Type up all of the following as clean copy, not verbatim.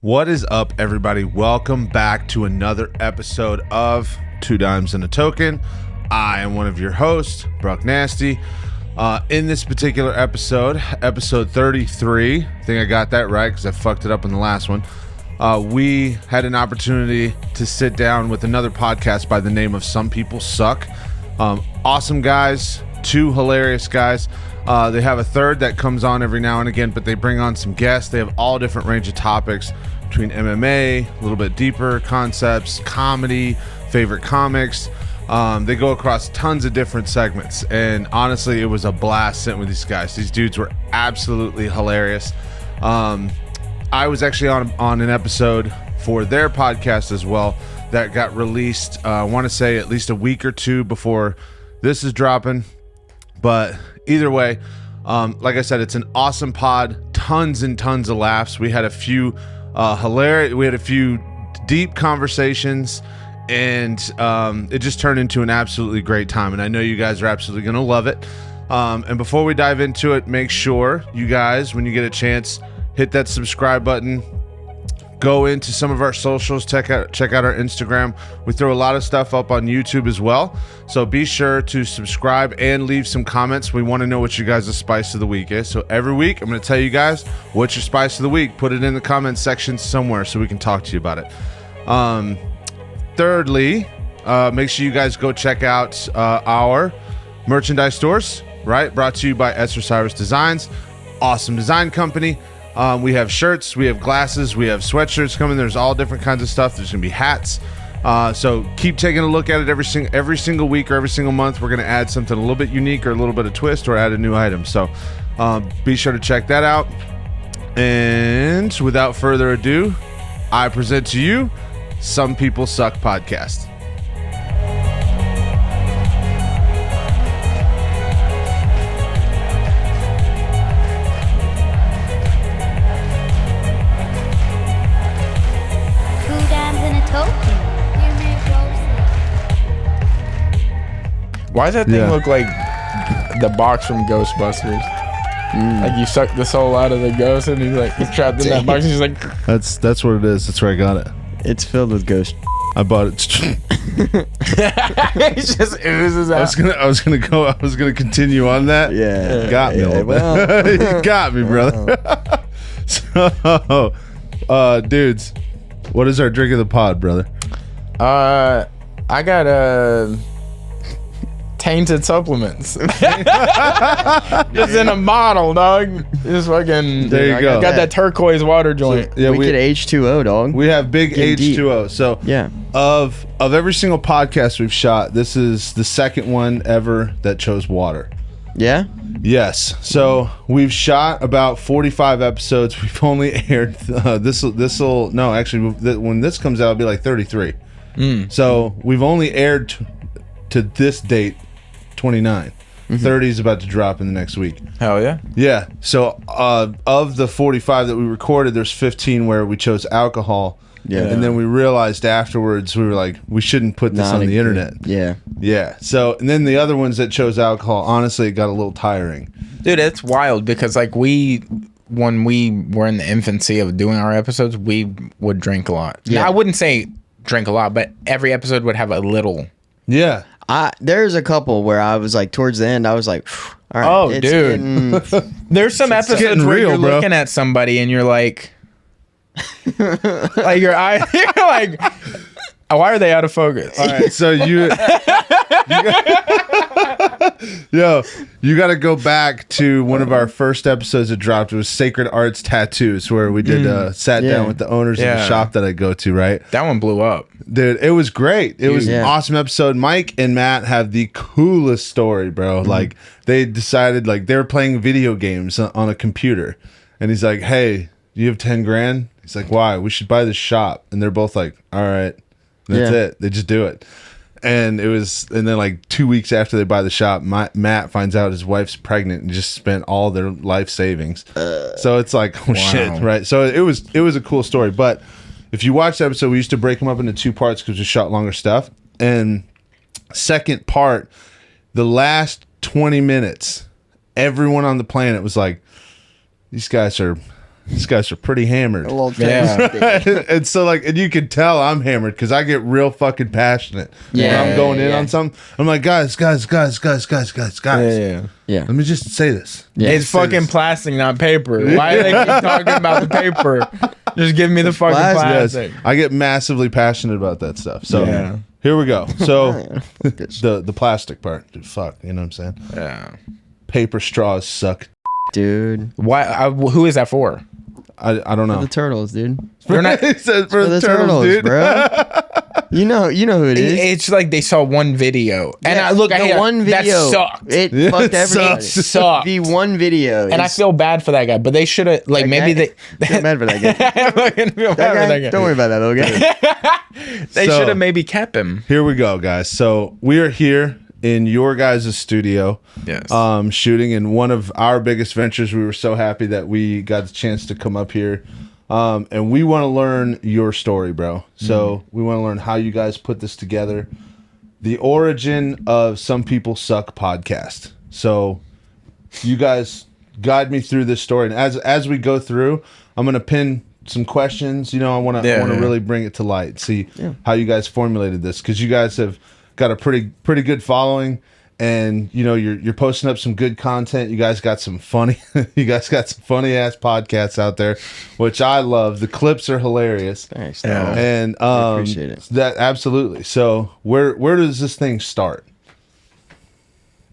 What is up, everybody? Welcome back to another episode of Two Dimes and a Token. I am one of your hosts, Brucknasty. In this particular episode 33, I think I got that right because I fucked it up in the last one. We had an opportunity to sit down with another podcast by the name of Some People Suck. Awesome guys, two hilarious guys. They have a third that comes on every now and again, but they bring on some guests. They have all different range of topics between MMA, a little bit deeper concepts, comedy, favorite comics. They go across tons of different segments, and honestly, it was a blast sitting with these guys. These dudes were absolutely hilarious. I was actually on an episode for their podcast as well that got released, I want to say at least a week or two before this is dropping. But either way, like I said, it's an awesome pod, tons and tons of laughs. We had a few we had a few deep conversations, and it just turned into an absolutely great time, and I know you guys are absolutely going to love it. And before we dive into it, make sure you guys, when you get a chance, hit that subscribe button. Go into some of our socials, check out our Instagram. We throw a lot of stuff up on YouTube as well, so be sure to subscribe and leave some comments. We want to know what you guys' spice of the week is. So every week I'm going to tell you guys what's your spice of the week. Put it in the comment section somewhere so we can talk to you about it. Thirdly, make sure you guys go check out our merchandise stores, right? Brought to you by Esther Cyrus Designs. Awesome design company. We have shirts, we have glasses, we have sweatshirts coming. There's all different kinds of stuff. There's going to be hats. So keep taking a look at it every single week or every single month. We're going to add something a little bit unique or a little bit of twist or add a new item. So be sure to check that out. And without further ado, I present to you Some People Suck podcast. Why does that thing look like the box from Ghostbusters? Like you suck the soul out of the ghost and he's trapped in that box and he's like... That's what it is. That's where I got it. It's filled with ghost. I bought it. It just oozes out. I was gonna continue on that. Yeah. Got me. You got me, brother. So, dudes, what is our drink of the pod, brother? I got tainted supplements. Just in a bottle, dog. Just fucking. There you go. I got that turquoise water joint. So, yeah, we get H2O, dog. We have big H2O. So yeah, of every single podcast we've shot, this is the second one ever that chose water. Yeah. Yes. So we've shot about 45 episodes. We've only aired when this comes out, it'll be like 33. So we've only aired to this date 29. 30 is about to drop in the next week. Hell yeah. Yeah. So of the 45 that we recorded, there's 15 where we chose alcohol. Yeah. And then we realized afterwards, we were like, we shouldn't put this on the internet. Yeah. Yeah. So, and then the other ones that chose alcohol, honestly, it got a little tiring. Dude, it's wild because like when we were in the infancy of doing our episodes, we would drink a lot. Yeah. Now, I wouldn't say drink a lot, but every episode would have a little. Yeah. There's a couple where I was like, towards the end, I was like, all right. Oh, dude. There's some episodes where you're looking at somebody and you're like, like your eye, you're like, why are they out of focus? All right. So you got to go back to one of our first episodes that dropped. It was Sacred Arts Tattoos, where we did sat down with the owners of the shop that I go to, right? That one blew up. Dude, it was great. It was an awesome episode. Mike and Matt have the coolest story, bro. Like, they decided, like, they were playing video games on a computer. And he's like, hey, do you have 10 grand? He's like, why? We should buy this shop. And they're both like, all right. That's it. They just do it. And then like 2 weeks after they buy the shop, Matt finds out his wife's pregnant and just spent all their life savings. So it's like, shit, right? So it was a cool story. But if you watch the episode, we used to break them up into two parts because we shot longer stuff. And second part, the last 20 minutes, everyone on the planet was like, these guys are these guys are pretty hammered. A little Yeah. taste. And so like, and you can tell I'm hammered because I get real fucking passionate when I'm going in on something. I'm like, guys. Yeah. Let me just say this. Yeah. It's fucking plastic, not paper. Why do they keep talking about the paper? Just give me the fucking plastic. Yes, I get massively passionate about that stuff. So Yeah. here we go. So This. the plastic part, dude, fuck, you know what I'm saying? Yeah. Paper straws suck. Dude. Why? Who is that for? I don't know. The turtles, dude. They're not. It says for For the turtles, dude. bro. You know who it is. It's like they saw one video, and Yeah, I the one video that sucked. It Yeah, fucked it everybody. sucked. The one video, And I feel bad for that guy, but they should have like maybe they. Feel bad for that guy. I fucking feel That bad for guy, that guy. don't worry about that little guy. They So- should have maybe kept him. Here we go, guys. So we are here in your guys' studio, Yes. shooting in one of our biggest ventures. We were so happy that we got the chance to come up here. And we want to learn your story, bro. So we want to learn how you guys put this together. The origin of Some People Suck podcast. So you guys guide me through this story. And as we go through, I'm going to pin some questions. You know, I want to really bring it to light. See how you guys formulated this, because you guys have got a pretty good following. And you know you're posting up some good content. You guys got some funny ass podcasts out there, which I love. The clips are hilarious. Thanks. Yeah. dog. And appreciate it. That absolutely. So where does this thing start?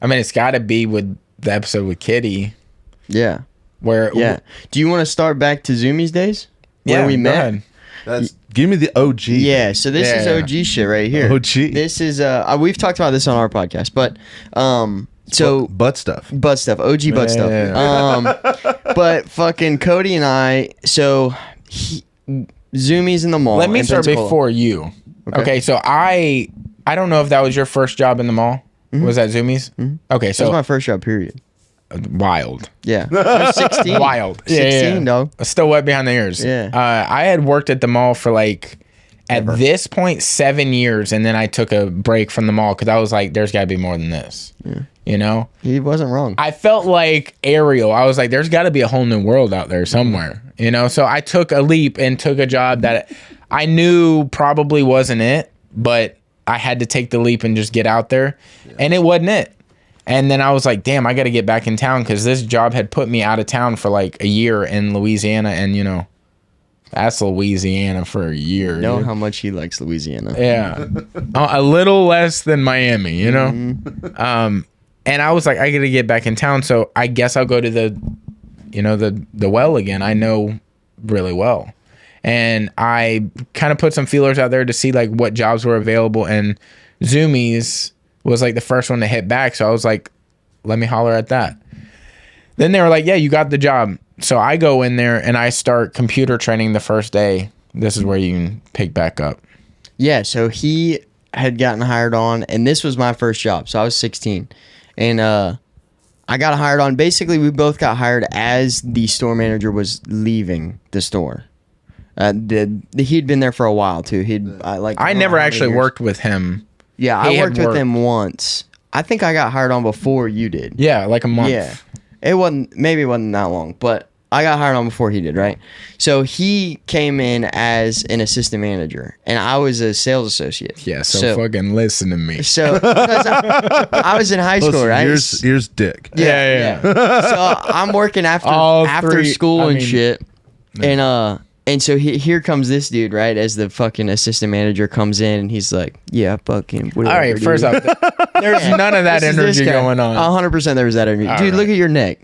I mean, it's got to be with the episode with Kitty, Yeah. where Yeah. Do you want to start back to Zoomies days? Where we go met? ahead. Give me the OG. Yeah, so this is Yeah. OG shit right here. OG. This is we've talked about this on our podcast, but so butt stuff. butt stuff, OG butt Yeah. stuff. But fucking Kodie and I, so Zoomies in the mall. Let me in start Pensacola. before you. Okay, so I don't know if that was your first job in the mall. Was that Zoomies? Okay, That was my so first job, period. wild. Yeah. I was 16. Wild. 16, dog. Still wet behind the ears. Yeah. I had worked at the mall for like, at this point, 7 years. And then I took a break from the mall because I was like, there's got to be more than this. Yeah. You know? He wasn't wrong. I felt like Ariel. I was like, there's got to be a whole new world out there somewhere. You know? So I took a leap and took a job that I knew probably wasn't it, but I had to take the leap and just get out there. Yeah. And it wasn't it. And then I was like, damn, I got to get back in town because this job had put me out of town for like a year in Louisiana. And, you know, that's Louisiana for a year. Know dude. how much he likes Louisiana. Yeah. A little less than Miami, you know? And I was like, I got to get back in town. So I guess I'll go to the well again. I know really well. And I kind of put some feelers out there to see like what jobs were available. And Zoomies was like the first one to hit back. So I was like, let me holler at that. Then they were like, yeah, you got the job. So I go in there and I start computer training the first day. This is where you can pick back up. Yeah, so he had gotten hired on, and this was my first job. So I was 16. And I got hired on. Basically, we both got hired as the store manager was leaving the store. He'd been there for a while, too. I never actually worked with him. Yeah, I worked with him once. I think I got hired on before you did. Yeah, like a month. Yeah. It wasn't that long, but I got hired on before he did, right? So he came in as an assistant manager, and I was a sales associate. Yeah, so fucking listen to me. So because I was in high school, Listen, right? Here's Dick. Yeah. So I'm working after school and shit, and so here comes this dude, right? As the fucking assistant manager comes in, and he's like, "Yeah, fucking." All right, first off, there's none of that energy going on. 100% there was that energy, dude. Look at your neck.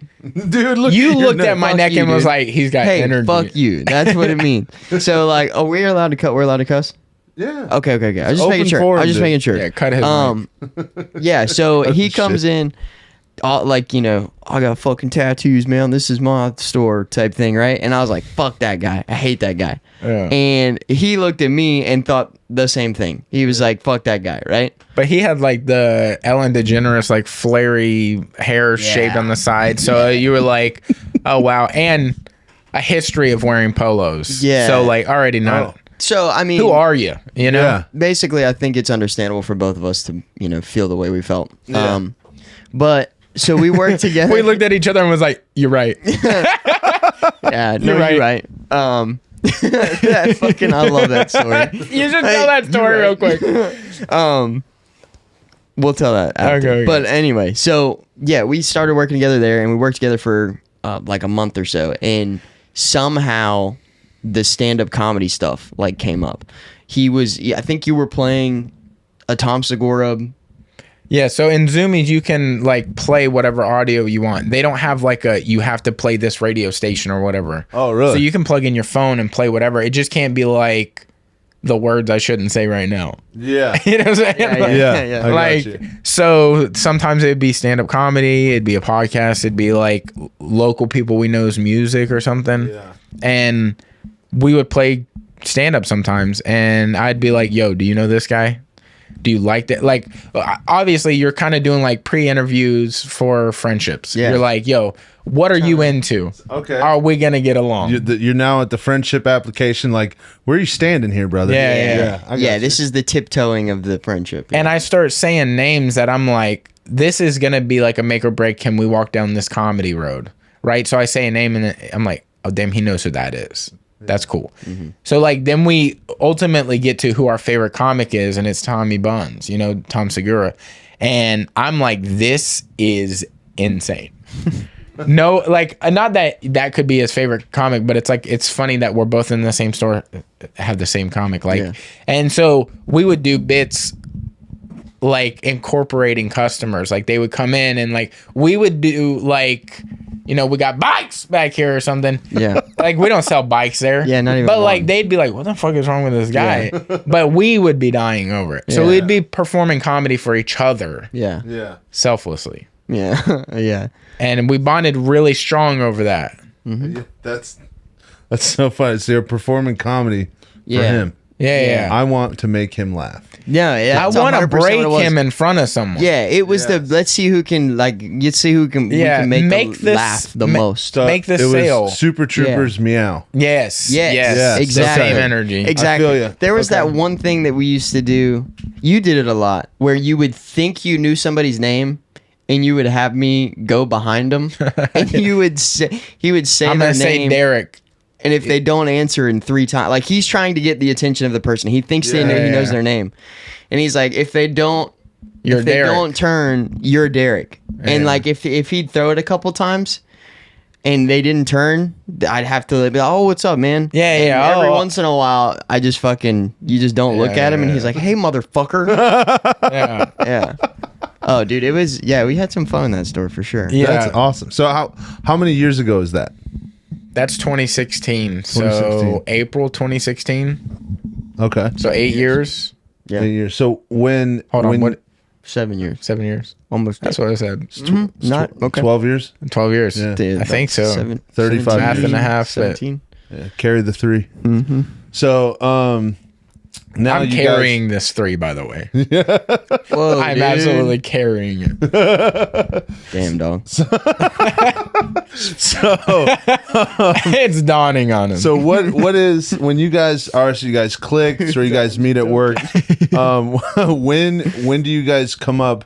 Dude, You looked at my neck and was dude. like, "He's got Hey, energy." fuck you. That's what it means. So like, oh, we're allowed to cut. We're allowed to cuss. Yeah. Okay. I was just Open making sure. forum, I was just dude. making sure. Yeah, cut his mic. Yeah. So he the comes shit. in, like, you know, I got fucking tattoos, man. This is my store type thing, right? And I was like, fuck that guy. I hate that guy. Yeah. And he looked at me and thought the same thing. He was like, fuck that guy, right? But he had like the Ellen DeGeneres like flary hair shaped on the side. So you were like, oh wow. And a history of wearing polos. Yeah. So like already know. So I mean, Who are you? You know? Yeah. basically, I think it's understandable for both of us to, you know, feel the way we felt. Yeah. But so we worked together. We looked at each other and was like, you're right. Yeah, no, you're right. That fucking, I love that story. You should tell that story real quick. We'll tell that after. Okay. But anyway, so yeah, we started working together there, and we worked together for like a month or so, and somehow the stand-up comedy stuff like came up. I think you were playing a Tom Segura. Yeah, so in Zoomies, you can like play whatever audio you want. They don't have like you have to play this radio station or whatever. Oh, really? So you can plug in your phone and play whatever. It just can't be like the words I shouldn't say right now. Yeah. You know what I'm saying? Yeah. I Like, got you. so sometimes it'd be stand-up comedy, it'd be a podcast, it'd be like local people we know's music or something. Yeah. And we would play stand-up sometimes, and I'd be like, yo, do you know this guy? Do you like that? Like, obviously you're kind of doing like pre-interviews for friendships. Yeah. You're like, yo, what are you into? Okay. Are we gonna get along? You're now at the friendship application. Like, where are you standing here, brother? Yeah. I got Yeah, you. this is the tiptoeing of the friendship. And I start saying names that I'm like, this is gonna be like a make or break. Can we walk down this comedy road? Right. So I say a name, and I'm like, oh damn, he knows who that is. That's cool. So like then we ultimately get to who our favorite comic is, and it's Tommy Buns, Tom Segura. And I'm like, this is insane. No, like not that could be his favorite comic, but it's like it's funny that we're both in the same store, have the same comic. Like, Yeah. And so we would do bits like incorporating customers. Like they would come in and like we would do like, we got bikes back here or something. Yeah. Like we don't sell bikes there. Yeah, not even But like one. they'd be like, what the fuck is wrong with this guy? But we would be dying over it. So Yeah. we'd be performing comedy for each other Yeah. Yeah. selflessly. Yeah. Yeah. And we bonded really strong over that. Yeah, that's so funny. So you're performing comedy for Yeah. him. Yeah. I want to make him laugh. Yeah. I That's want to 100% what break it was. him in front of someone. Yeah, it was Yes. let's see who can we can make this- laugh the ma- most. So Make the it was sale. Super Troopers meow. Yes. Yes. Yes. Exactly. Same energy. Exactly. I feel ya. There was that one thing that we used to do. You did it a lot, where you would think you knew somebody's name, and you would have me go behind them, and he would say I'm their gonna say name, Derek. and if they don't answer in 3 times, like he's trying to get the attention of the person. He thinks he knows their name, and he's like, if they don't turn, you're Derek. And Yeah. like if he'd throw it a couple times, and they didn't turn, I'd have to be like, oh, what's up, man? Yeah, And yeah. every Oh. once in a while, I just you just don't look at him, and he's like, hey, motherfucker. Yeah. Yeah. Oh, dude, we had some fun in that store for sure. Yeah. That's awesome. So how many years ago is that? That's 2016. So 2016. April 2016. Okay. So 8 years. Yeah. 8 years. So when Hold on. when, What? 7 years. 7 years. Almost. That's what I said. Not okay. 12 years? 12 years. Yeah. Dude, I think so. 35 Math years. and a half. 17. Yeah, carry the 3. Mm-hmm. So now I'm you carrying this 3, by the way. Whoa, I'm dude. absolutely carrying it. Damn, dog. So It's dawning on him. so what is when you guys click or you guys meet at work? When do you guys come up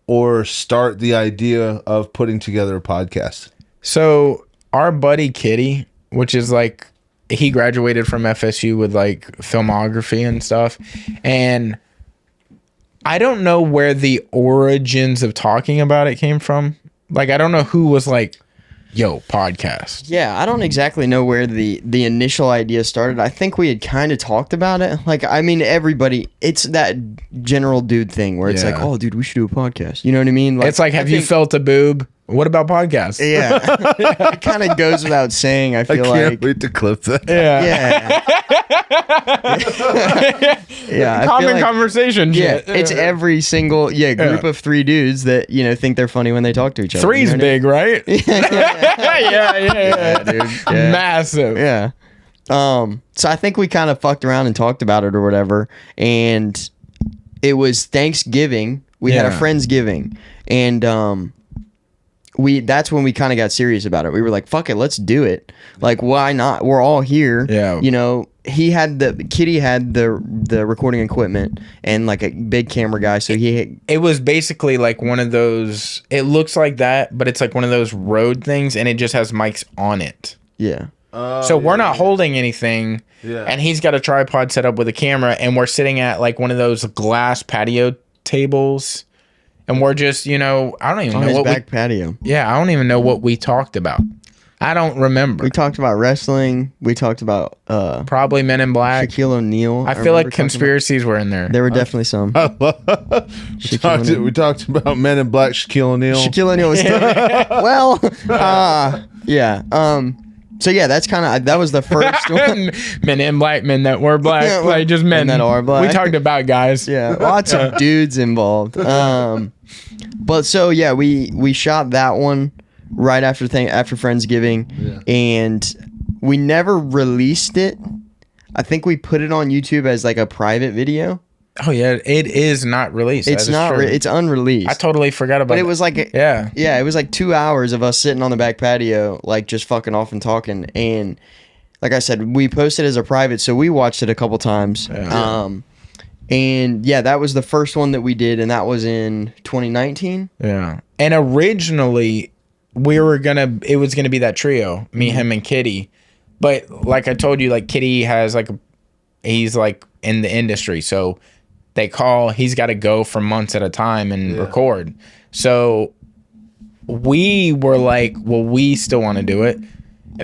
or start the idea of putting together a podcast? So our buddy Kitty, which is like he graduated from FSU with like filmography and stuff, and I don't know where the origins of talking about it came from. Like I don't know who was like, yo, podcast. Yeah, I don't exactly know where the initial idea started. I think we had kind of talked about it. Like, I mean, everybody, it's that general dude thing where it's Yeah. like, oh, dude, we should do a podcast. You know what I mean? It's like, I have you think- felt a boob? What about podcasts? Yeah. It kind of goes without saying, I I feel can't like. wait to clip that. Yeah. Yeah. I feel Common like- conversation. Yeah, shit. it's every single group of 3 dudes that think they're funny when they talk to each other. Three's you know big, right? what I mean? yeah, dude. Yeah. Massive. Yeah. So I think we kind of fucked around and talked about it or whatever, and it was Thanksgiving. We had a Yeah. Friendsgiving, and that's when we kind of got serious about it. We were like, "Fuck it, let's do it." Like, why not? We're all here. Yeah. Kitty had the recording equipment and like a big camera guy, so It was basically like one of those. It looks like that, but it's like one of those Rode things, and it just has mics on it. Yeah. So we're not holding anything, Yeah. and he's got a tripod set up with a camera, and we're sitting at like one of those glass patio tables, and we're just, I don't even On know his what back patio. I don't even know what we talked about. I don't remember. We talked about wrestling. We talked about Probably Men in Black. Shaquille O'Neal. I feel like conspiracies were in there. There were definitely some. We talked about Men in Black, Shaquille O'Neal. Shaquille O'Neal was well, yeah. So yeah, that was the first one. Men in Black, men that were black, Yeah, like just men that are black. We talked about guys. Yeah, lots of dudes involved. But so yeah, we shot that one right after Friendsgiving, and we never released it. I think we put it on YouTube as like a private video. Oh yeah, it is not released. It's not. It's unreleased. I totally forgot about. But it was like it was like 2 hours of us sitting on the back patio, like just fucking off and talking. And like I said, we posted as a private, so we watched it a couple times. Yeah. And yeah, that was the first one that we did, and that was in 2019. Yeah. And originally, it was gonna be that trio, me, him, and Kitty. But like I told you, like Kitty has he's like in the industry, so they call, he's got to go for months at a time and record. So we were like, well, we still want to do it,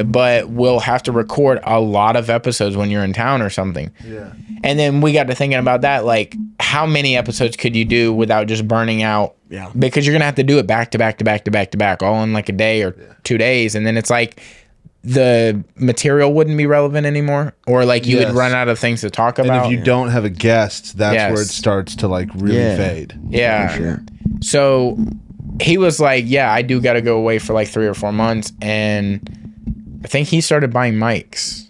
but we'll have to record a lot of episodes when you're in town or something. Yeah. And then we got to thinking about that, like how many episodes could you do without just burning out? Yeah. Because you're going to have to do it back to back to back to back to back, all in like a day or 2 days. And then it's like the material wouldn't be relevant anymore, or like you would run out of things to talk about. And if you don't have a guest, that's where it starts to like really fade. Yeah. For sure. So he was like, yeah, I do got to go away for like 3 or 4 months. And I think he started buying mics,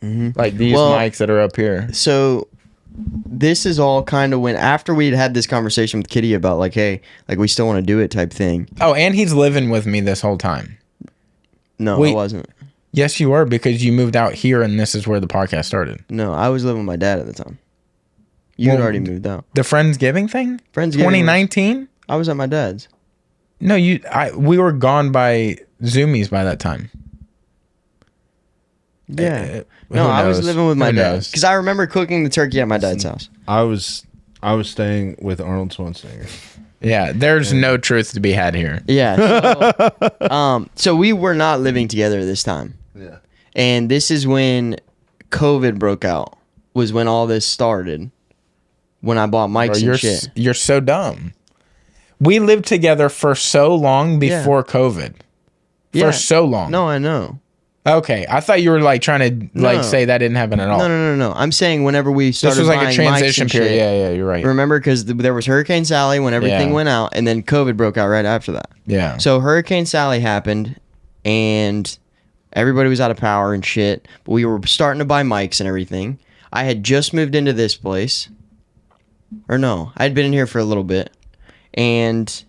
like these mics that are up here. So this is all kind of when after we'd had this conversation with Kitty about like, hey, like we still want to do it type thing. Oh, and he's living with me this whole time. No, I wasn't. Yes, you were, because you moved out here, and this is where the podcast started. No, I was living with my dad at the time. You had already moved out. The Friendsgiving thing? Friendsgiving 2019? I was at my dad's. No, we were gone by Zoomies by that time. Yeah. Who No, I was knows? living with my Who dad. knows? Because I remember cooking the turkey at my dad's house. I was staying with Arnold Schwarzenegger. Yeah, there's no truth to be had here. Yeah. So we were not living together this time. Yeah. And this is when COVID broke out, was when all this started. When I bought mics Bro, and shit. you're so dumb. We lived together for so long before COVID. For so long. No, I know. Okay, I thought you were like trying to like say that didn't happen at all. No. I'm saying whenever we started This was like a buying transition mics and period. shit, Yeah, you're right. remember, because there was Hurricane Sally when everything went out, and then COVID broke out right after that. Yeah. So Hurricane Sally happened, and everybody was out of power and shit. But we were starting to buy mics and everything. I had just moved into this place. Or no, I had been in here for a little bit. And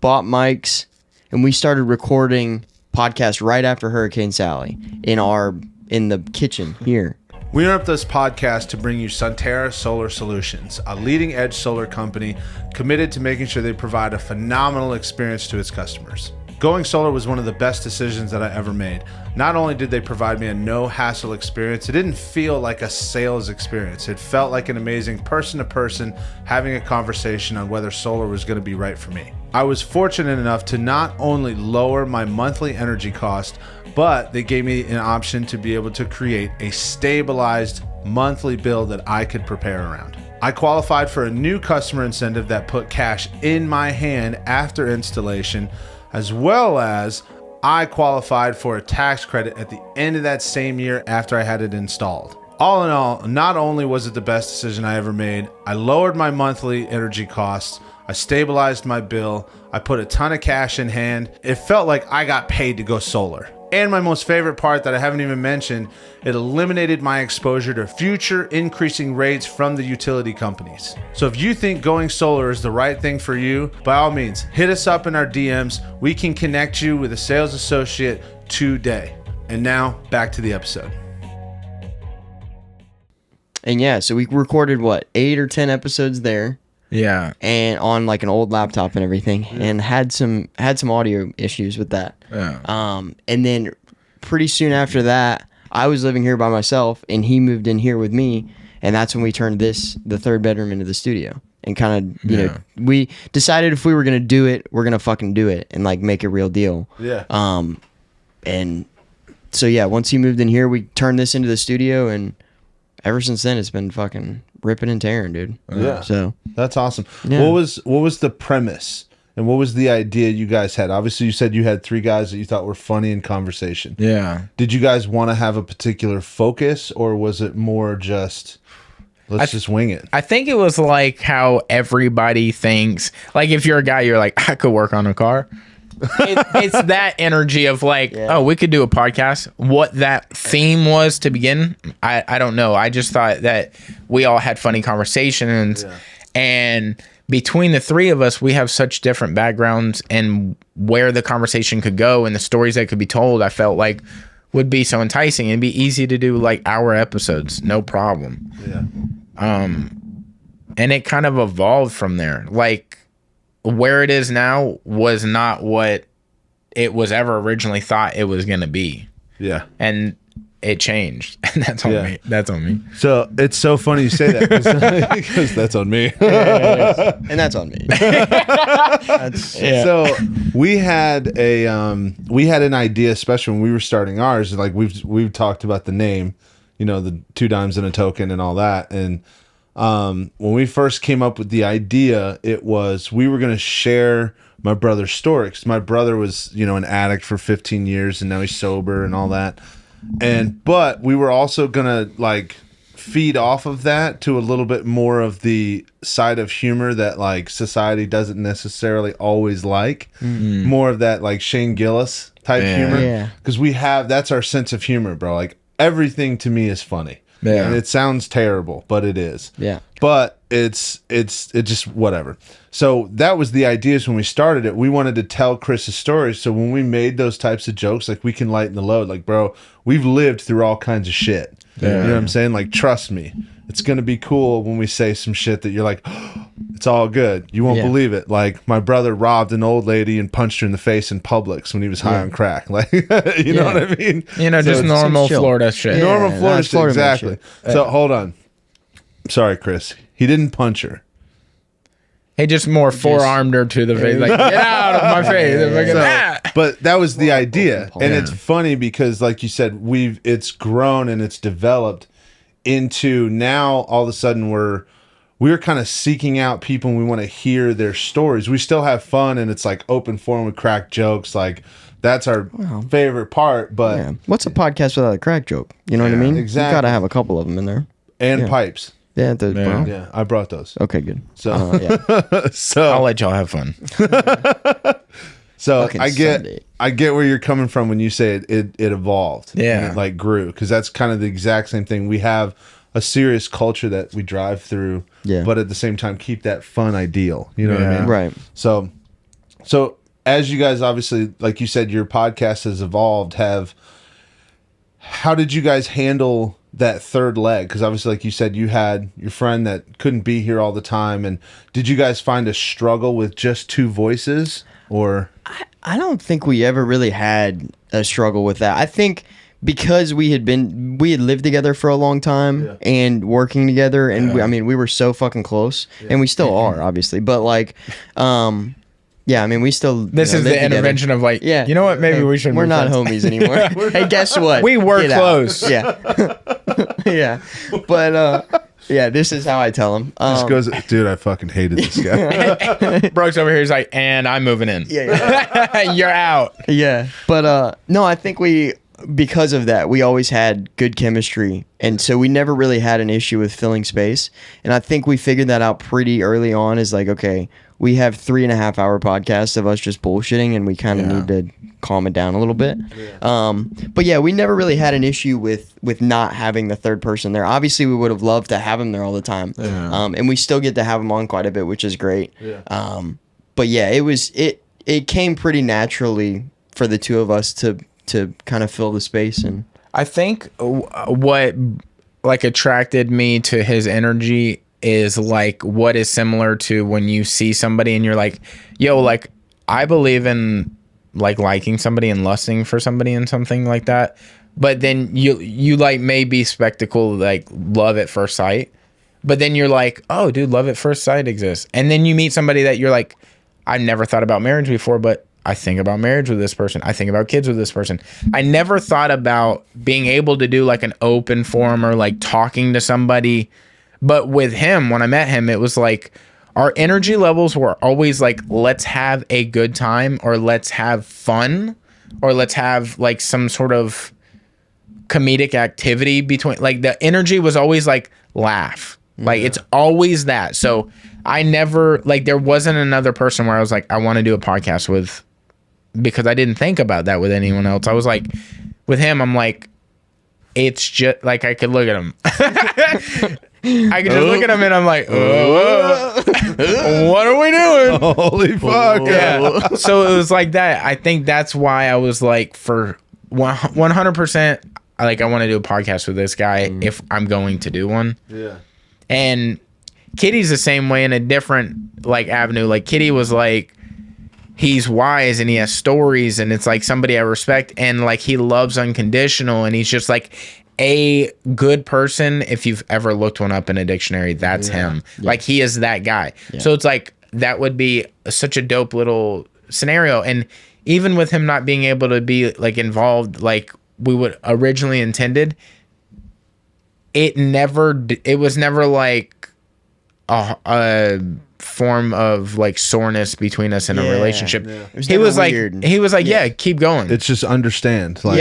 bought mics, and we started recording podcasts right after Hurricane Sally in the kitchen here. We interrupt this podcast to bring you Sunterra Solar Solutions, a leading edge solar company committed to making sure they provide a phenomenal experience to its customers. Going solar was one of the best decisions that I ever made. Not only did they provide me a no-hassle experience, it didn't feel like a sales experience. It felt like an amazing person-to-person having a conversation on whether solar was going to be right for me. I was fortunate enough to not only lower my monthly energy cost, but they gave me an option to be able to create a stabilized monthly bill that I could prepare around. I qualified for a new customer incentive that put cash in my hand after installation, as well as I qualified for a tax credit at the end of that same year after I had it installed. All in all, not only was it the best decision I ever made, I lowered my monthly energy costs, I stabilized my bill, I put a ton of cash in hand. It felt like I got paid to go solar. And my most favorite part that I haven't even mentioned, it eliminated my exposure to future increasing rates from the utility companies. So if you think going solar is the right thing for you, by all means, hit us up in our DMs. We can connect you with a sales associate today. And now back to the episode. And yeah, so we recorded 8 or 10 episodes there. Yeah. And on like an old laptop and everything, and had some audio issues with that. Yeah. And then pretty soon after that, I was living here by myself, and he moved in here with me, and that's when we turned the 3rd bedroom into the studio. And kind of, you know, we decided if we were gonna do it, we're gonna fucking do it and like make a real deal. Yeah. And so yeah, once he moved in here, we turned this into the studio, and ever since then, it's been fucking ripping and tearing, dude. Yeah. So that's awesome. Yeah. What was the premise and what was the idea you guys had? Obviously, you said you had 3 guys that you thought were funny in conversation. Yeah. Did you guys want to have a particular focus, or was it more just let's just wing it? I think it was like how everybody thinks. Like if you're a guy, you're like, I could work on a car. It's that energy of like, oh, we could do a podcast. What that theme was to begin, I don't know. I just thought that we all had funny conversations, and between the 3 of us, we have such different backgrounds, and where the conversation could go and the stories that could be told, I felt like would be so enticing. It'd be easy to do like hour episodes, no problem. Yeah. And it kind of evolved from there. Like where it is now was not what it was ever originally thought it was going to be. Yeah. And it changed. And that's on me. That's on me. So it's so funny you say that because that's on me. and that's on me. So we had an idea, especially when we were starting ours. Like we've talked about the name, you know, the 2 dimes and a token and all that. And when we first came up with the idea, it was we were going to share my brother's story, because my brother was, you know, an addict for 15 years and now he's sober and all that. But we were also gonna like feed off of that to a little bit more of the side of humor that like society doesn't necessarily always like. More of that like Shane Gillis type humor, because that's our sense of humor, bro. Like everything to me is funny. And it sounds terrible, but it is. Yeah. But it's just whatever. So that was the idea. When we started it, we wanted to tell Chris's story. So when we made those types of jokes, like we can lighten the load. Like, bro, we've lived through all kinds of shit. You know what I'm saying? Like, trust me, it's gonna be cool when we say some shit that you're like, oh, it's all good. You won't believe it. Like my brother robbed an old lady and punched her in the face in Publix when he was high on crack. Like, you know what I mean? You know, so just normal Florida shit. Normal Florida shit, exactly. So hold on. Sorry, Chris. He didn't punch her. He just forearmed her to the face, like, get out of my face. But that was the idea. And it's funny because, like you said, it's grown and it's developed into now all of a sudden we're kind of seeking out people and we want to hear their stories. We still have fun and it's like open forum with crack jokes. Like that's our favorite part. But what's a podcast without a crack joke? You know what I mean? Exactly. You got to have a couple of them in there. And pipes. Yeah, yeah, I brought those. Okay, good. So, I'll let y'all have fun. So I get where you're coming from when you say it evolved. Yeah. And it like grew, because that's kind of the exact same thing. We have a serious culture that we drive through, but at the same time keep that fun ideal. You know what I mean? Right. So as you guys obviously, like you said, your podcast has evolved. How did you guys handle that third leg? Because obviously, like you said, you had your friend that couldn't be here all the time. And did you guys find a struggle with just 2 voices? Or I don't think we ever really had a struggle with that. I think because we had lived together for a long time and working together, and we were so fucking close, and we still are, obviously. But like, yeah, I mean, we still. This is the intervention of like, you know what? Maybe we shouldn't. We're not homies anymore. Hey, guess what? We were close. Yeah, yeah. But yeah, this is how I tell him. This goes, dude. I fucking hated this guy. Brooks over here is like, and I'm moving in. Yeah. You're out. Yeah, but no, I think because of that, we always had good chemistry, and so we never really had an issue with filling space. And I think we figured that out pretty early on. Is like, okay, we have 3.5-hour podcasts of us just bullshitting, and we kind of need to calm it down a little bit. But yeah, we never really had an issue with not having the third person there. Obviously, we would have loved to have him there all the time, and we still get to have him on quite a bit, which is great. But yeah, it came pretty naturally for the 2 of us to kind of fill the space. And I think what like attracted me to his energy is like what is similar to when you see somebody and you're like, yo, like I believe in like liking somebody and lusting for somebody and something like that. But then you like maybe spectacle like love at first sight. But then you're like, oh, dude, love at first sight exists. And then you meet somebody that you're like, I've never thought about marriage before, but I think about marriage with this person. I think about kids with this person. I never thought about being able to do like an open forum or like talking to somebody. But with him, when I met him, it was like our energy levels were always like, let's have a good time, or let's have fun, or let's have like some sort of comedic activity between, like the energy was always like laugh. Like it's always that. So I never, like there wasn't another person where I was like, I want to do a podcast with, because I didn't think about that with anyone else. I was like, with him, I'm like, it's just like I could look at him. I could just look at him and I'm like, what are we doing? Holy fuck. Yeah. So it was like that. I think that's why I was like, for 100%, like I want to do a podcast with this guy if I'm going to do one. Yeah. And Kitty's the same way in a different like avenue. Like Kitty was like, he's wise and he has stories and it's like somebody I respect, and like he loves unconditional, and he's just like a good person. If you've ever looked one up in a dictionary, that's him. Yeah. Like he is that guy. Yeah. So it's like that would be such a dope little scenario. And even with him not being able to be like involved like we would originally intended, it was never like a form of like soreness between us in a relationship. Yeah. He was like, yeah, keep going. It's just understand. Like,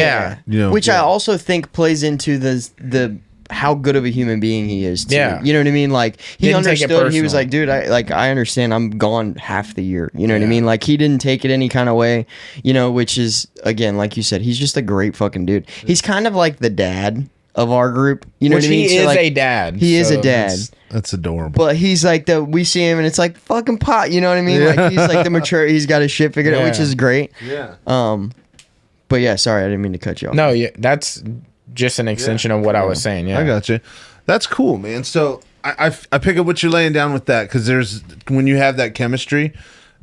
you know, which I also think plays into the how good of a human being he is too. Yeah. You know what I mean? Like he understood. He was like, dude, I understand I'm gone half the year. You know what I mean? Like he didn't take it any kind of way, you know, which is, again, like you said, he's just a great fucking dude. He's kind of like the dad of our group. You know what I mean? He is like, a dad. He is a dad. That's adorable. But he's like we see him and it's like fucking pot. You know what I mean? Like he's like the mature. He's got his shit figured out, which is great. Yeah. But yeah, sorry, I didn't mean to cut you off. No, that's just an extension of what I was saying. Yeah, I got you. That's cool, man. So I pick up what you're laying down with that, because there's, when you have that chemistry,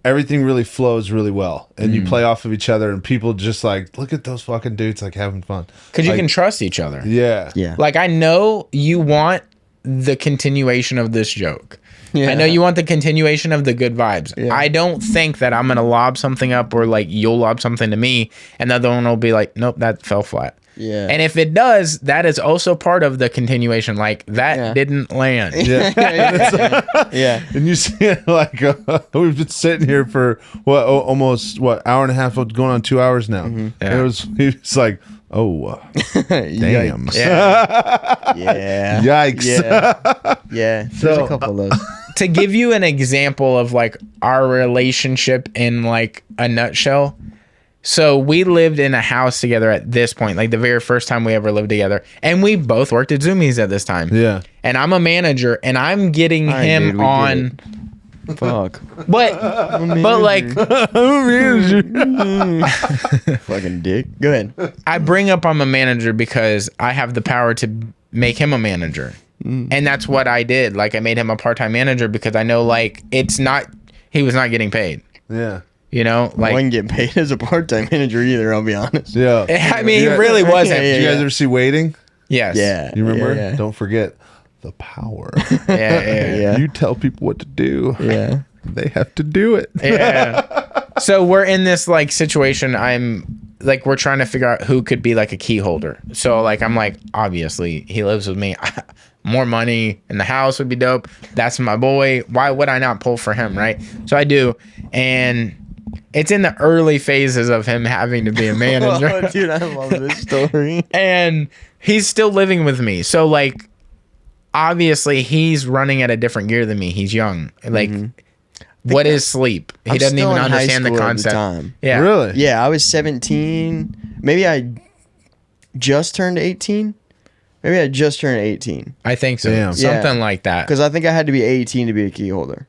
everything really flows really well, and you play off of each other, and people just like, look at those fucking dudes like having fun, because like, you can trust each other. Yeah. Like I know you want the continuation of this joke. I know you want the continuation of the good vibes. I don't think that I'm gonna lob something up, or like you'll lob something to me and the other one will be like, nope, that fell flat. Yeah. And if it does, that is also part of the continuation. Like that didn't land. Yeah. And you see it like we've been sitting here for almost hour and a half, going on 2 hours now. He was like, oh, damn. Yikes. Yeah. There's a couple of those. To give you an example of like our relationship in like a nutshell. So we lived in a house together at this point, like the very first time we ever lived together. And we both worked at Zoomies at this time. Yeah. And I'm a manager, and I'm getting him on. Fuck. But like. Fucking dick. Go ahead. I bring up I'm a manager because I have the power to make him a manager. And that's what I did. Like I made him a part-time manager because I know like he was not getting paid. Yeah. You know, like I wasn't getting paid as a part-time manager either. I'll be honest. Yeah, I mean, he really wasn't. Did you guys ever see Waiting? Yes. Yeah. You remember? Yeah. Don't forget the power. Yeah. You tell people what to do. Yeah. They have to do it. Yeah. So we're in this like situation. We're trying to figure out who could be like a key holder. So like I'm like, obviously he lives with me. More money in the house would be dope. That's my boy. Why would I not pull for him, right? So I do, and it's in the early phases of him having to be a manager. Oh, dude, I love this story. And he's still living with me. So like obviously he's running at a different gear than me. He's young. Like what is sleep? He doesn't even understand the concept. Yeah. Really? Yeah, I was 17. Maybe I just turned 18. Maybe I just turned 18. I think so. Damn. Something like that. Because I think I had to be 18 to be a key holder.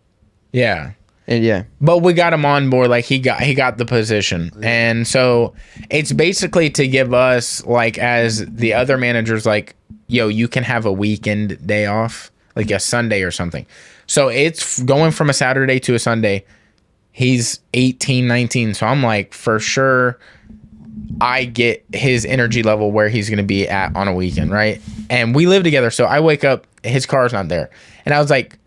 Yeah. And but we got him on board. Like he got the position, and so it's basically to give us like as the other managers like, yo, you can have a weekend day off, like a Sunday or something. So it's going from a Saturday to a Sunday. He's 18, 19. So I'm like, for sure, I get his energy level where he's going to be at on a weekend, right? And we live together. So I wake up, his car's not there. And I was like,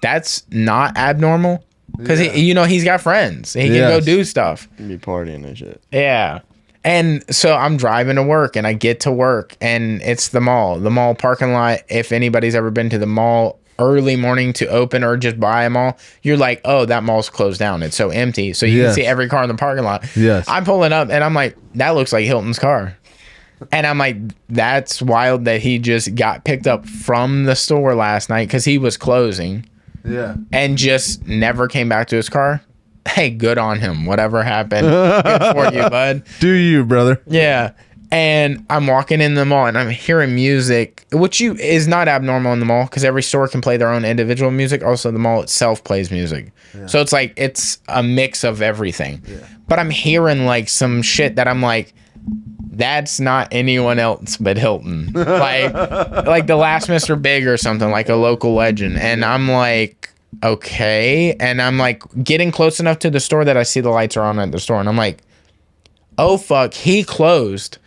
that's not abnormal. Because, he's got friends. He can go do stuff. Be partying and shit. Yeah. And so I'm driving to work, and I get to work, and it's the mall parking lot. If anybody's ever been to the mall early morning to open or just buy a mall, you're like, oh, that mall's closed down. It's so empty. So you can see every car in the parking lot. Yes. I'm pulling up, and I'm like, that looks like Hilton's car. And I'm like, that's wild that he just got picked up from the store last night because he was closing. Yeah. And just never came back to his car. Hey, good on him. Whatever happened. Good for you, bud. Do you, brother? Yeah. And I'm walking in the mall and I'm hearing music, which is not abnormal in the mall because every store can play their own individual music. Also, the mall itself plays music. Yeah. So it's like, it's a mix of everything. Yeah. But I'm hearing like some shit that I'm like, that's not anyone else but Hilton. like the last Mr. Big or something, like a local legend. And I'm like, okay. And I'm like getting close enough to the store that I see the lights are on at the store. And I'm like, oh, fuck. He closed,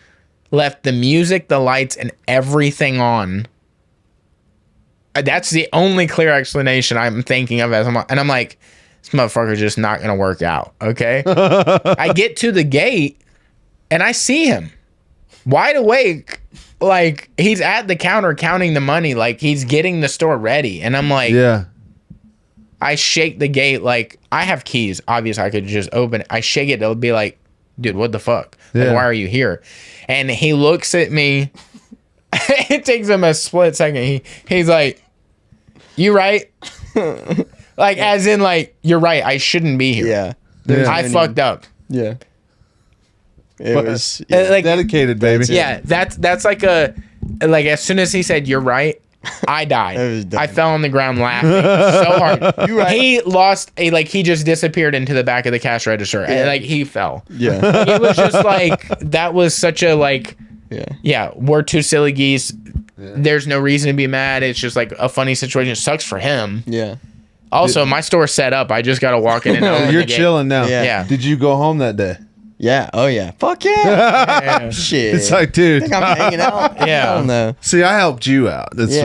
left the music, the lights, and everything on. That's the only clear explanation I'm thinking of. And I'm like, this motherfucker's just not going to work out. Okay. I get to the gate. And I see him wide awake, like he's at the counter counting the money, like he's getting the store ready. And I'm like, yeah. I shake the gate, like I have keys. Obviously, I could just open it. I shake it. It'll be like, dude, what the fuck? Yeah. Like, why are you here? And he looks at me. It takes him a split second. He's like, you right? Like, as in, like, you're right. I shouldn't be here. Yeah. I fucked up. Yeah. It was like dedicated, baby. Yeah, that's like as soon as he said you're right, I died. I fell on the ground laughing so hard. You're right. He lost he just disappeared into the back of the cash register. Yeah. And like he fell. Yeah. It was just like that was such a we're two silly geese. Yeah. There's no reason to be mad. It's just like a funny situation. It sucks for him. Yeah. Also, my store's set up. I just gotta walk in and open You're the gate. chilling now. Yeah. Did you go home that day? Yeah. Oh yeah. Fuck yeah. Shit. It's like, dude. I think I'm hanging out. Yeah. I don't know. See, I helped you out. That's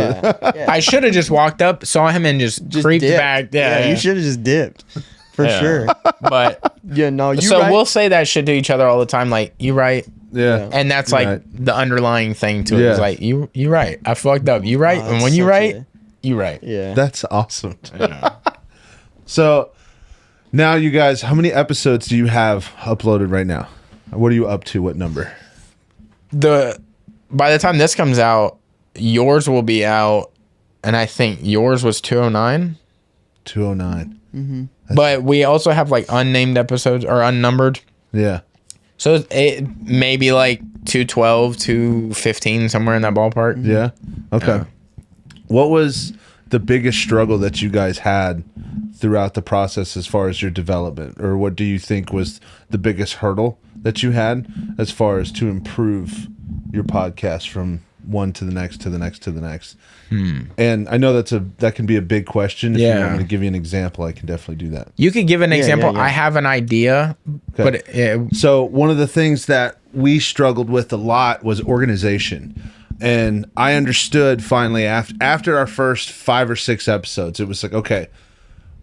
I should have just walked up, saw him, and just creeped dipped. back. Yeah. You should have just dipped. For sure. But yeah, no. So right. we'll say that shit to each other all the time. Like, you right? Yeah. And that's like the underlying thing to it. It's like you right. I fucked up. You right. And when you right, you right. Yeah. That's awesome. Yeah. So now you guys, how many episodes do you have uploaded right now? What are you up to? What number? By the time this comes out, yours will be out, and I think yours was 209. 209. Mm-hmm. But we also have like unnamed episodes or unnumbered. Yeah. So it may be like 212, 215, somewhere in that ballpark. Yeah. Okay. Yeah. What was the biggest struggle that you guys had throughout the process as far as your development, or what do you think was the biggest hurdle that you had as far as to improve your podcast from one to the next to the next to the next? And I know that can be a big question. If you want me to give you an example, I can definitely do that. You could give an example. I have an idea, but so one of the things that we struggled with a lot was organization. And I understood finally after our first 5 or 6 episodes, it was like, okay,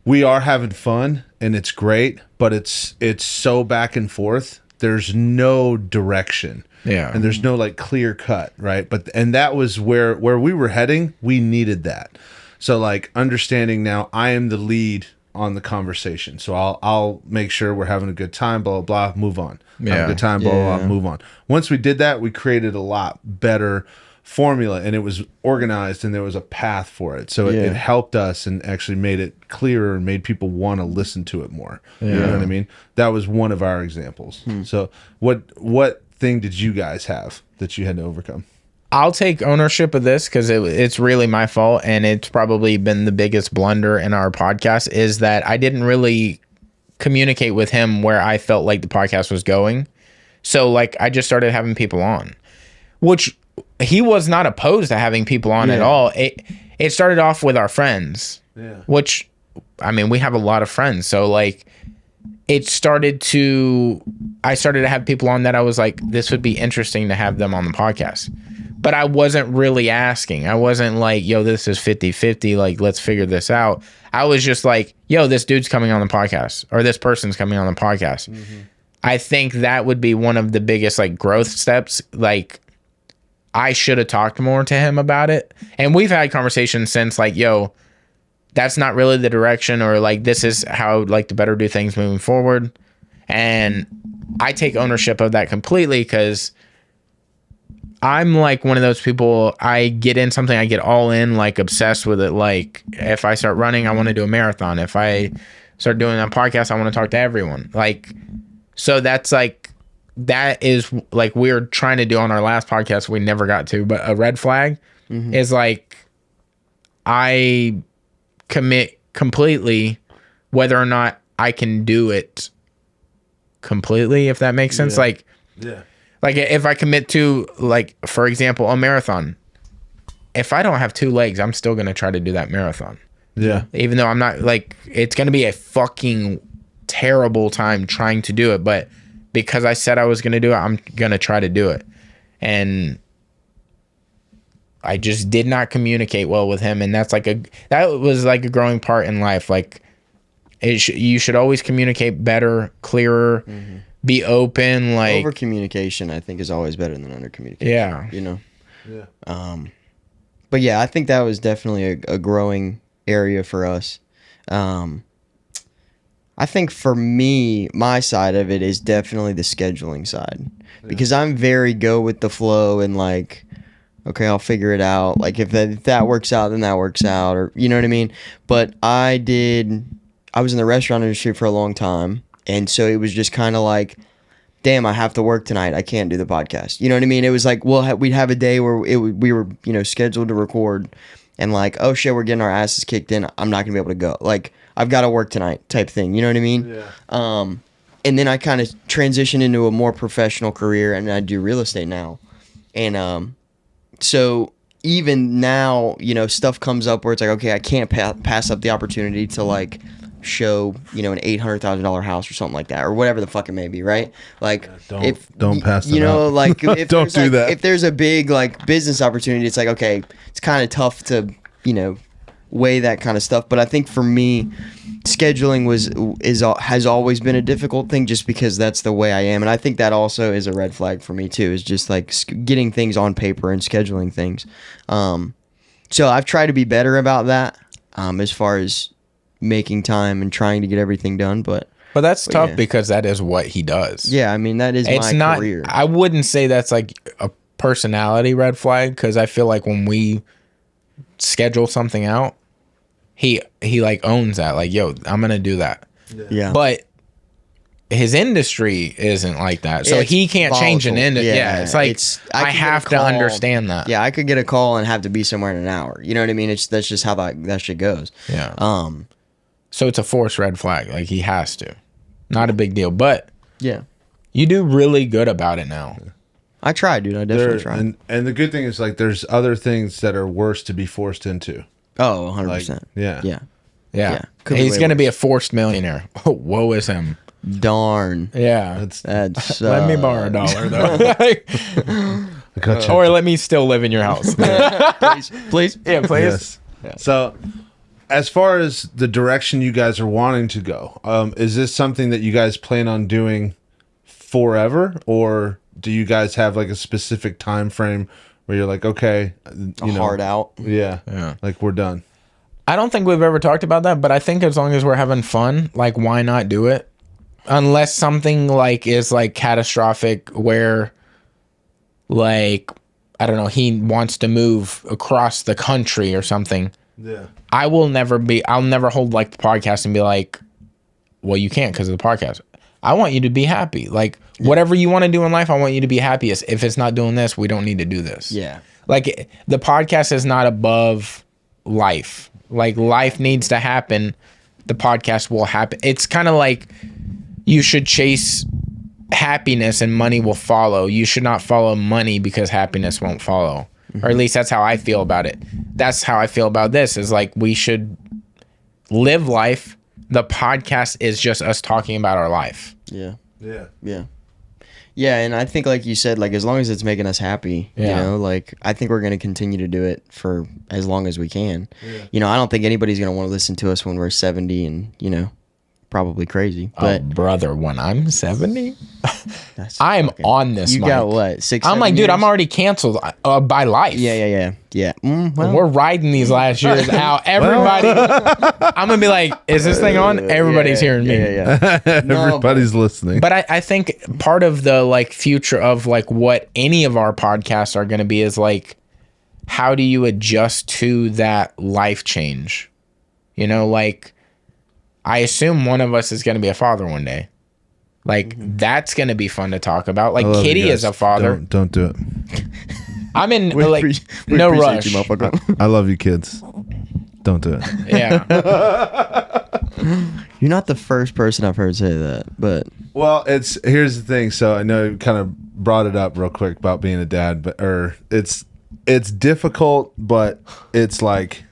we are having fun and it's great, but it's so back and forth. There's no direction. Yeah. And there's no like clear cut, right? And that was where we were heading. We needed that. So like understanding now I am the lead on the conversation. So I'll make sure we're having a good time, blah, blah, blah, move on. Have a good time, blah, blah, blah, move on. Once we did that, we created a lot better formula, and it was organized and there was a path for it. So it helped us and actually made it clearer and made people want to listen to it more. You know what I mean? That was one of our examples. So what thing did you guys have that you had to overcome? I'll take ownership of this because it's really my fault, and it's probably been the biggest blunder in our podcast is that I didn't really communicate with him where I felt like the podcast was going. So like I just started having people on, which he was not opposed to having people on at all. It started off with our friends, which I mean, we have a lot of friends. So like I started to have people on that I was like, this would be interesting to have them on the podcast. But I wasn't really asking. I wasn't like, yo, this is 50-50. Like, let's figure this out. I was just like, yo, this dude's coming on the podcast, or this person's coming on the podcast. Mm-hmm. I think that would be one of the biggest like growth steps. Like, I should have talked more to him about it. And we've had conversations since like, yo, that's not really the direction, or like, this is how I would like to better do things moving forward. And I take ownership of that completely, because I'm like one of those people, I get in something, I get all in, like obsessed with it. Like if I start running, I want to do a marathon. If I start doing a podcast, I want to talk to everyone. Like, so that's like, that is like we were trying to do on our last podcast, we never got to, but a red flag is like, I commit completely whether or not I can do it completely, if that makes sense. Like if I commit to, like, for example, a marathon, if I don't have 2 legs, I'm still going to try to do that marathon. Yeah. Even though I'm not, like, it's going to be a fucking terrible time trying to do it. But because I said I was going to do it, I'm going to try to do it. And I just did not communicate well with him. And that was like a growing part in life. Like, you should always communicate better, clearer, be open. Like, over communication, I think, is always better than under communication. Yeah, you know. Yeah. But yeah, I think that was definitely a growing area for us. I think for me, my side of it is definitely the scheduling side, because I'm very go with the flow and like, okay, I'll figure it out. Like if that works out, then that works out, or you know what I mean. But I was in the restaurant industry for a long time. And so it was just kind of like, damn, I have to work tonight. I can't do the podcast. You know what I mean? It was like, well, we'd have a day where we were, you know, scheduled to record, and like, oh shit, we're getting our asses kicked in. I'm not gonna be able to go. Like, I've got to work tonight type thing. You know what I mean? Yeah. And then I kind of transitioned into a more professional career, and I do real estate now. And so even now, you know, stuff comes up where it's like, okay, I can't pass up the opportunity to like show, you know, an $800,000 house or something like that, or whatever the fuck it may be, right? Like, don't pass you know, like if don't do that. If there's a big like business opportunity, it's like, okay, it's kind of tough to, you know, weigh that kind of stuff. But I think for me, scheduling has always been a difficult thing, just because that's the way I am. And I think that also is a red flag for me too, is just like getting things on paper and scheduling things. So I've tried to be better about that, as far as making time and trying to get everything done. But that's tough, yeah, because that is what he does. Yeah, I mean, that is my career. I wouldn't say that's like a personality red flag, because I feel like when we schedule something out, he like owns that, like, yo, I'm gonna do that. Yeah. But his industry isn't like that, so he can't change an industry. Yeah, it's like, I have to understand that. Yeah, I could get a call and have to be somewhere in an hour. You know what I mean? That's just how that shit goes. Yeah. So it's a forced red flag. Like, he has to. Not a big deal, but yeah, you do really good about it now. I try, dude. I definitely try. And the good thing is, like, there's other things that are worse to be forced into. Oh, 100%. Like, yeah. He's going to be a forced millionaire. Oh, woe is him. Darn. Yeah. That's let me borrow $1 though. Or let me still live in your house. Please. Yeah, please. Yes. Yeah. So, as far as the direction you guys are wanting to go, is this something that you guys plan on doing forever, or do you guys have like a specific time frame where you're like, okay, hard out? Yeah. Like, we're done. I don't think we've ever talked about that, but I think as long as we're having fun, like, why not do it? Unless something like is like catastrophic, where like, I don't know, he wants to move across the country or something. Yeah. I'll never hold like the podcast and be like, well, you can't because of the podcast. I want you to be happy. Like, whatever you want to do in life, I want you to be happy. If it's not doing this, we don't need to do this. Yeah. Like, the podcast is not above life. Like, life needs to happen. The podcast will happen. It's kind of like, you should chase happiness and money will follow. You should not follow money because happiness won't follow. Or at least that's how I feel about it. That's how I feel about this, is like, we should live life. The podcast is just us talking about our life. Yeah. Yeah. Yeah. Yeah, and I think, like you said, like, as long as it's making us happy, you know, like, I think we're going to continue to do it for as long as we can. Yeah. You know, I don't think anybody's going to want to listen to us when we're 70 and, you know, probably crazy. But brother, when I'm 70, I am on this. You mic. got what? 6? I'm like, dude, years? I'm already canceled by life. Yeah. Well, We're riding these last years out. Everybody, I'm gonna be like, is this thing on? Everybody's hearing me. Yeah. Everybody's listening. But I think part of the like future of like what any of our podcasts are gonna be is like, how do you adjust to that life change? You know, like, I assume one of us is gonna be a father one day. Like, that's going to be fun to talk about. Like, Kitty is a father. Don't do it. I'm in, we like, we no appreciate rush. you, motherfucker. I love you, kids. Don't do it. Yeah. You're not the first person I've heard say that, but... Well, here's the thing. So I know you kind of brought it up real quick about being a dad, but it's difficult, but it's like...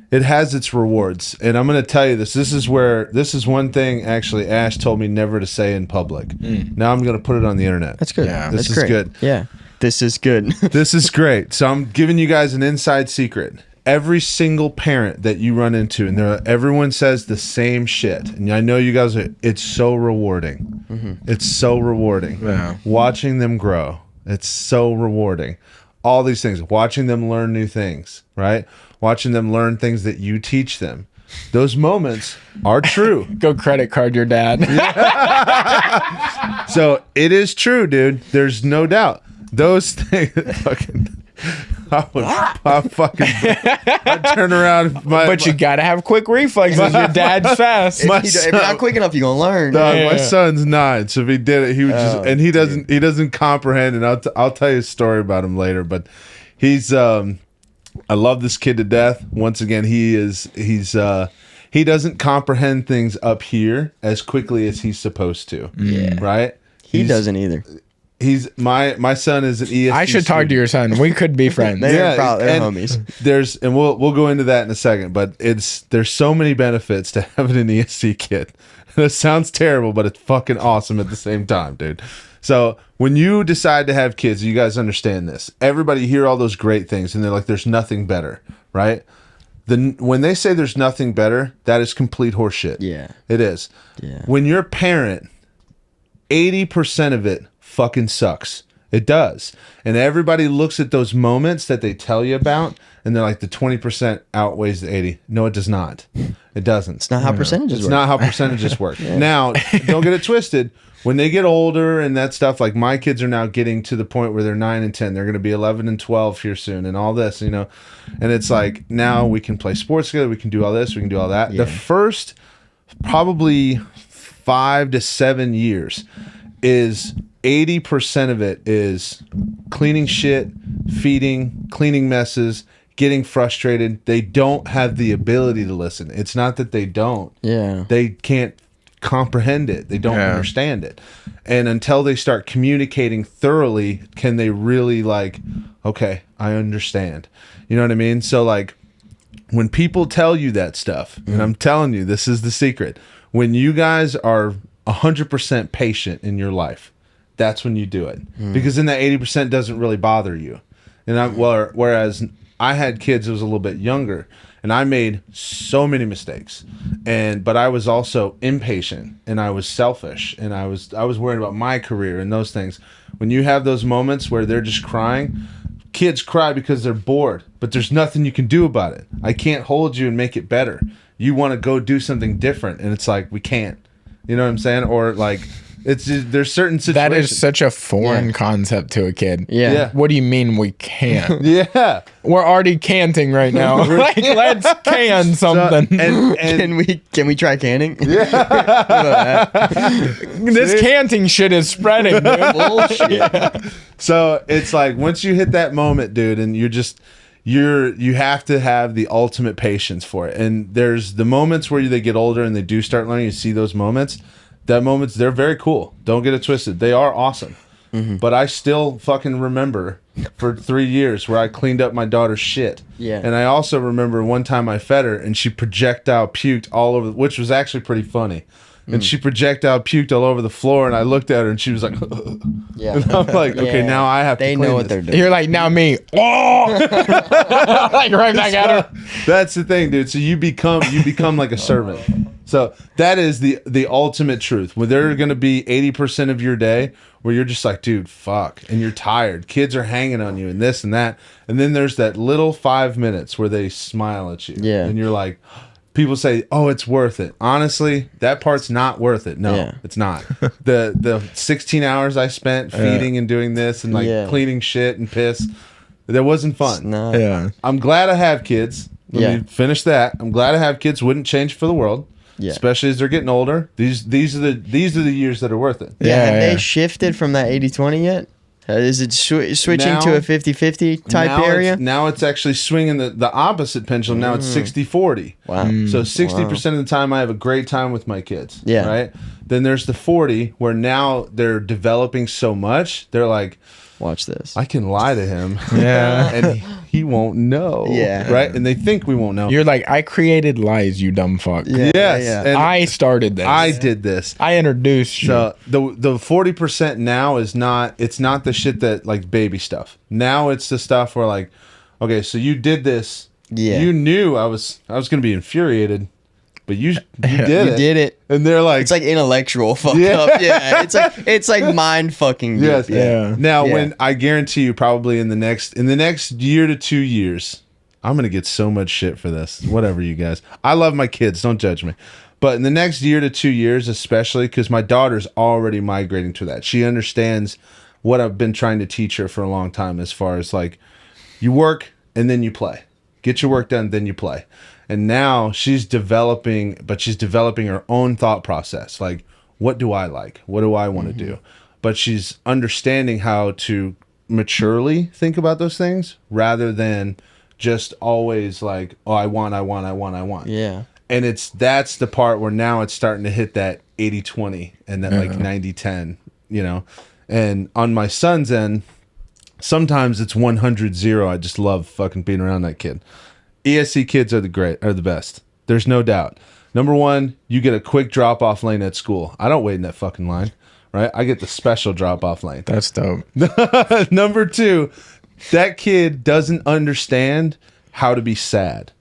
It has its rewards, and I'm going to tell you this. This is one thing actually Ash told me never to say in public. Now I'm going to put it on the internet. That's good. Yeah. This That's is great. good. Yeah. This is good. This is great. So I'm giving you guys an inside secret. Every single parent that you run into, and everyone says the same shit, and I know you guys it's so rewarding. It's so rewarding. Yeah. Watching them grow. It's so rewarding. All these things. Watching them learn new things, right? Watching them learn things that you teach them. Those moments are true. Go credit card your dad. So it is true, dude. There's no doubt. Those things fucking... I'd turn around. But you got to have quick reflexes. Your dad's fast. If you're not quick enough, you're going to learn. My son's 9, so if he did it, he would just, and he doesn't comprehend. And I'll tell you a story about him later. But he's, I love this kid to death. Once again, he doesn't comprehend things up here as quickly as he's supposed to. Yeah. Right. He doesn't either. He's my son is an ESD. I should talk to your son. We could be friends. They're homies. And we'll go into that in a second, but there's so many benefits to having an ESC kid. It sounds terrible, but it's fucking awesome at the same time, dude. So when you decide to have kids, you guys understand this. Everybody hear all those great things, and they're like, "There's nothing better," right? When they say there's nothing better, that is complete horseshit. Yeah, it is. Yeah. When you're a parent, 80% of it fucking sucks. It does. And everybody looks at those moments that they tell you about, and they're like, the 20% outweighs the 80. No, it does not. It doesn't. It's not how percentages work. It's not how percentages work. Now, don't get it twisted. When they get older and that stuff, like my kids are now getting to the point where they're 9 and 10. They're going to be 11 and 12 here soon and all this, And it's like, now we can play sports together. We can do all this. We can do all that. Yeah. The first probably 5 to 7 years is 80% of it is cleaning shit, feeding, cleaning messes, getting frustrated. They don't have the ability to listen. It's not that they don't. Yeah. They can't comprehend it. They don't understand it. And until they start communicating thoroughly, can they really okay, I understand. You know what I mean? So when people tell you that stuff, and I'm telling you, this is the secret. When you guys are 100% patient in your life, that's when you do it, because then that 80% doesn't really bother you. And whereas I had kids who was a little bit younger, and I made so many mistakes, but I was also impatient, and I was selfish, and I was worried about my career and those things. When you have those moments where they're just crying, kids cry because they're bored, but there's nothing you can do about it. I can't hold you and make it better. You want to go do something different, and it's like, we can't. You know what I'm saying? Or it's just, there's certain situations. That is such a foreign concept to a kid. Yeah. What do you mean we can't? Yeah. We're already canting right now. Let's can something. And Can we try canning? yeah. This canting shit is spreading, dude. Bullshit. So it's like, once you hit that moment, dude, and you have to have the ultimate patience for it. And there's the moments where they get older and they do start learning. You see those moments. They're very cool. Don't get it twisted. They are awesome. but I still fucking remember for 3 years where I cleaned up my daughter's shit. Yeah. And I also remember one time I fed her and she projectile puked all over, which was actually pretty funny. And she projectile puked all over the floor, and I looked at her, and she was like, Yeah. and I'm like, okay, now I have to They clean know what this. they're doing. You're like, now me. Oh, like right back at her. That's the thing, dude. So you become like a servant. So that is the ultimate truth. When there are going to be 80% of your day where you're just like, dude, fuck, and you're tired. Kids are hanging on you, and this and that, and then there's that little 5 minutes where they smile at you, Yeah. and you're like. People say, "Oh, it's worth it." Honestly, that part's not worth it. No, Yeah. it's not. The 16 hours I spent feeding and doing this and like cleaning shit and piss, that wasn't fun. No. Yeah. I'm glad I have kids. Let me finish that. I'm glad I have kids. Wouldn't change for the world. Yeah. Especially as they're getting older. These are the years that are worth it. Yeah, have Yeah. they shifted from that 80-20 yet? Is it switching Now- to a 50-50 type area? Now it's actually swinging the opposite pendulum. Now it's 60-40. Wow. So 60% of the time I have a great time with my kids. Yeah. Right? Then there's the 40 where now they're developing so much. They're like, Watch this. I can lie to him. Yeah. And he won't know. Yeah. Right? And they think we won't know. You're like, I created lies, you dumb fuck. Yeah. Yes. yeah. And I started this. I did this. I introduced you. So the 40% now is not the shit that like baby stuff. Now it's the stuff where like, okay, so you did this. Yeah. You knew I was gonna be infuriated, but you did You it. did it. And they're like, It's like intellectual fuck Yeah. up. Yeah. It's like mind fucking. deep. yes. Yeah. Now Yeah. when I guarantee you probably in the next year to 2 years, I'm gonna get so much shit for this. Whatever, you guys. I love my kids, don't judge me. But in the next year to 2 years, especially because my daughter's already migrating to that. She understands what I've been trying to teach her for a long time as far as like you work and then you play. Get your work done, then you play. And now she's developing her own thought process. Like, what do I like? What do I want to do? But she's understanding how to maturely think about those things rather than just always like, oh, I want. Yeah. And that's the part where now it's starting to hit that 80-20 and that like 90-10, you know? And on my son's end, sometimes it's 100-0. I just love fucking being around that kid. ESC kids are the best. There's no doubt. Number one, you get a quick drop-off lane at school. I don't wait in that fucking line, right? I get the special drop-off lane. That's dope. Number two, that kid doesn't understand how to be sad.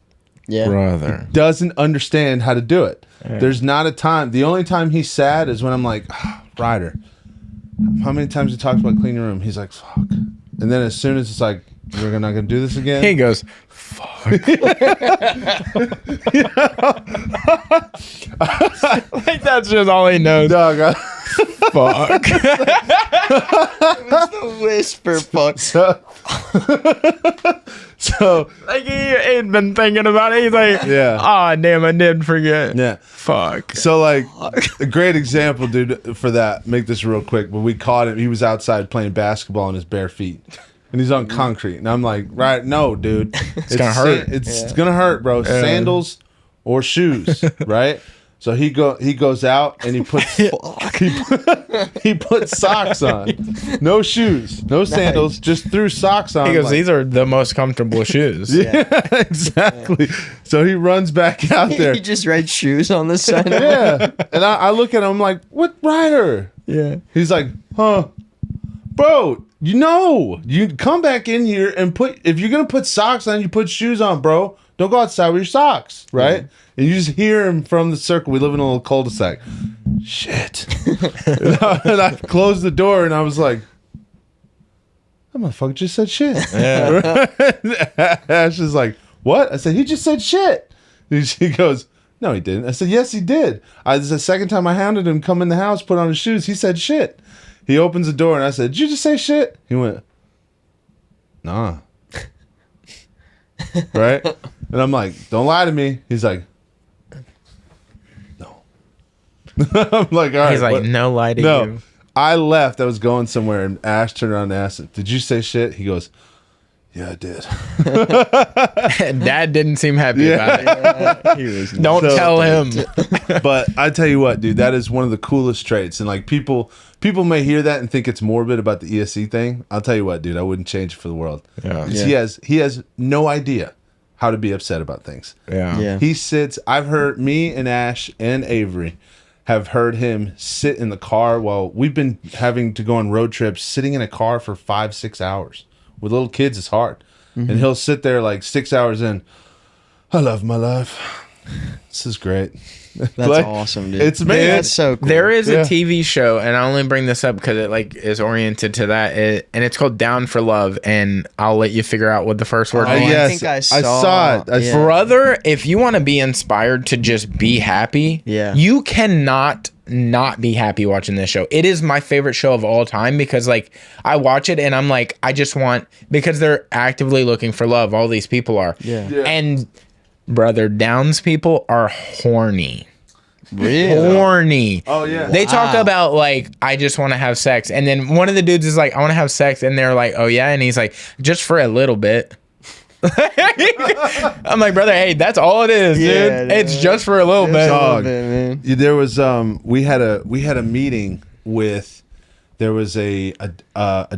Yeah. Brother. Doesn't understand how to do it. There's not a time. The only time he's sad is when I'm like, Ryder, how many times we talked about cleaning your room? He's like, fuck. And then as soon as it's like, we're not going to do this again. He goes, fuck. Like that's just all he knows. Dog, Fuck. It's the whisper fuck. so Like he ain't been thinking about it. He's like, Yeah. Ah, damn, I did forget. yeah. Fuck. So like a great example, dude, for that. Make this real quick. But we caught him. He was outside playing basketball in his bare feet, and he's on concrete. And I'm like, right, no, dude, it's gonna hurt. It's gonna hurt, bro. Sandals or shoes, right? So he goes out and he puts he puts socks on, no shoes, no sandals, just threw socks on. He goes, like- these are the most comfortable shoes. yeah, exactly. So he runs back out there. He just writes shoes on the side. Yeah, and I look at him I'm like, what, Ryder? Yeah. He's like, huh, bro. You come back in here and if you're gonna put socks on, you put shoes on, bro. Don't go outside with your socks, right? And you just hear him from the circle. We live in a little cul-de-sac. Shit. and I closed the door and I was like, that motherfucker just said shit. Yeah. Ash is like, what? I said, he just said shit. And she goes, no, he didn't. I said, yes, he did. This is the second time I hounded him, come in the house, put on his shoes. He said shit. He opens the door and I said, did you just say shit? He went, nah. Right? And I'm like, don't lie to me. He's like, no. I'm like, all right. He's like, what? no lie to No. you. I left. I was going somewhere and Ash turned around and asked him, did you say shit? He goes, Yeah, I did. Dad didn't seem happy about it. He was Don't tell him. But I tell you what, dude, that is one of the coolest traits. And like people may hear that and think it's morbid about the ESC thing. I'll tell you what, dude, I wouldn't change it for the world. Yeah. 'Cause he has no idea how to be upset about things. Yeah. He sits. I've heard me and Ash and Avery have heard him sit in the car while we've been having to go on road trips, sitting in a car for 5-6 hours. With little kids, it's hard. And he'll sit there like 6 hours in. I love my life. This is great. That's Like, awesome, dude. it's man. That's so cool. There is Yeah. a TV show, and I only bring this up because it like is oriented to that, and it's called Down for Love. And I'll let you figure out what the first word Oh, means. yeah. Yes, think I I saw- saw it. yeah. Brother, if you want to be inspired to just be happy, Yeah. you cannot not be happy watching this show. It is my favorite show of all time because like I watch it and I'm like, I just want, because they're actively looking for love. All these people are. Yeah. And brother, Downs people are horny. Really? Horny. Oh, yeah. They talk Wow. about like, I just want to have sex. And then one of the dudes is like, I want to have sex. And they're like, oh yeah. And he's like, just for a little bit. I'm like, brother, hey, that's all it is, dude. Yeah, dude. It's just for a little bit. Dog. Man. There was we had a meeting with, there was a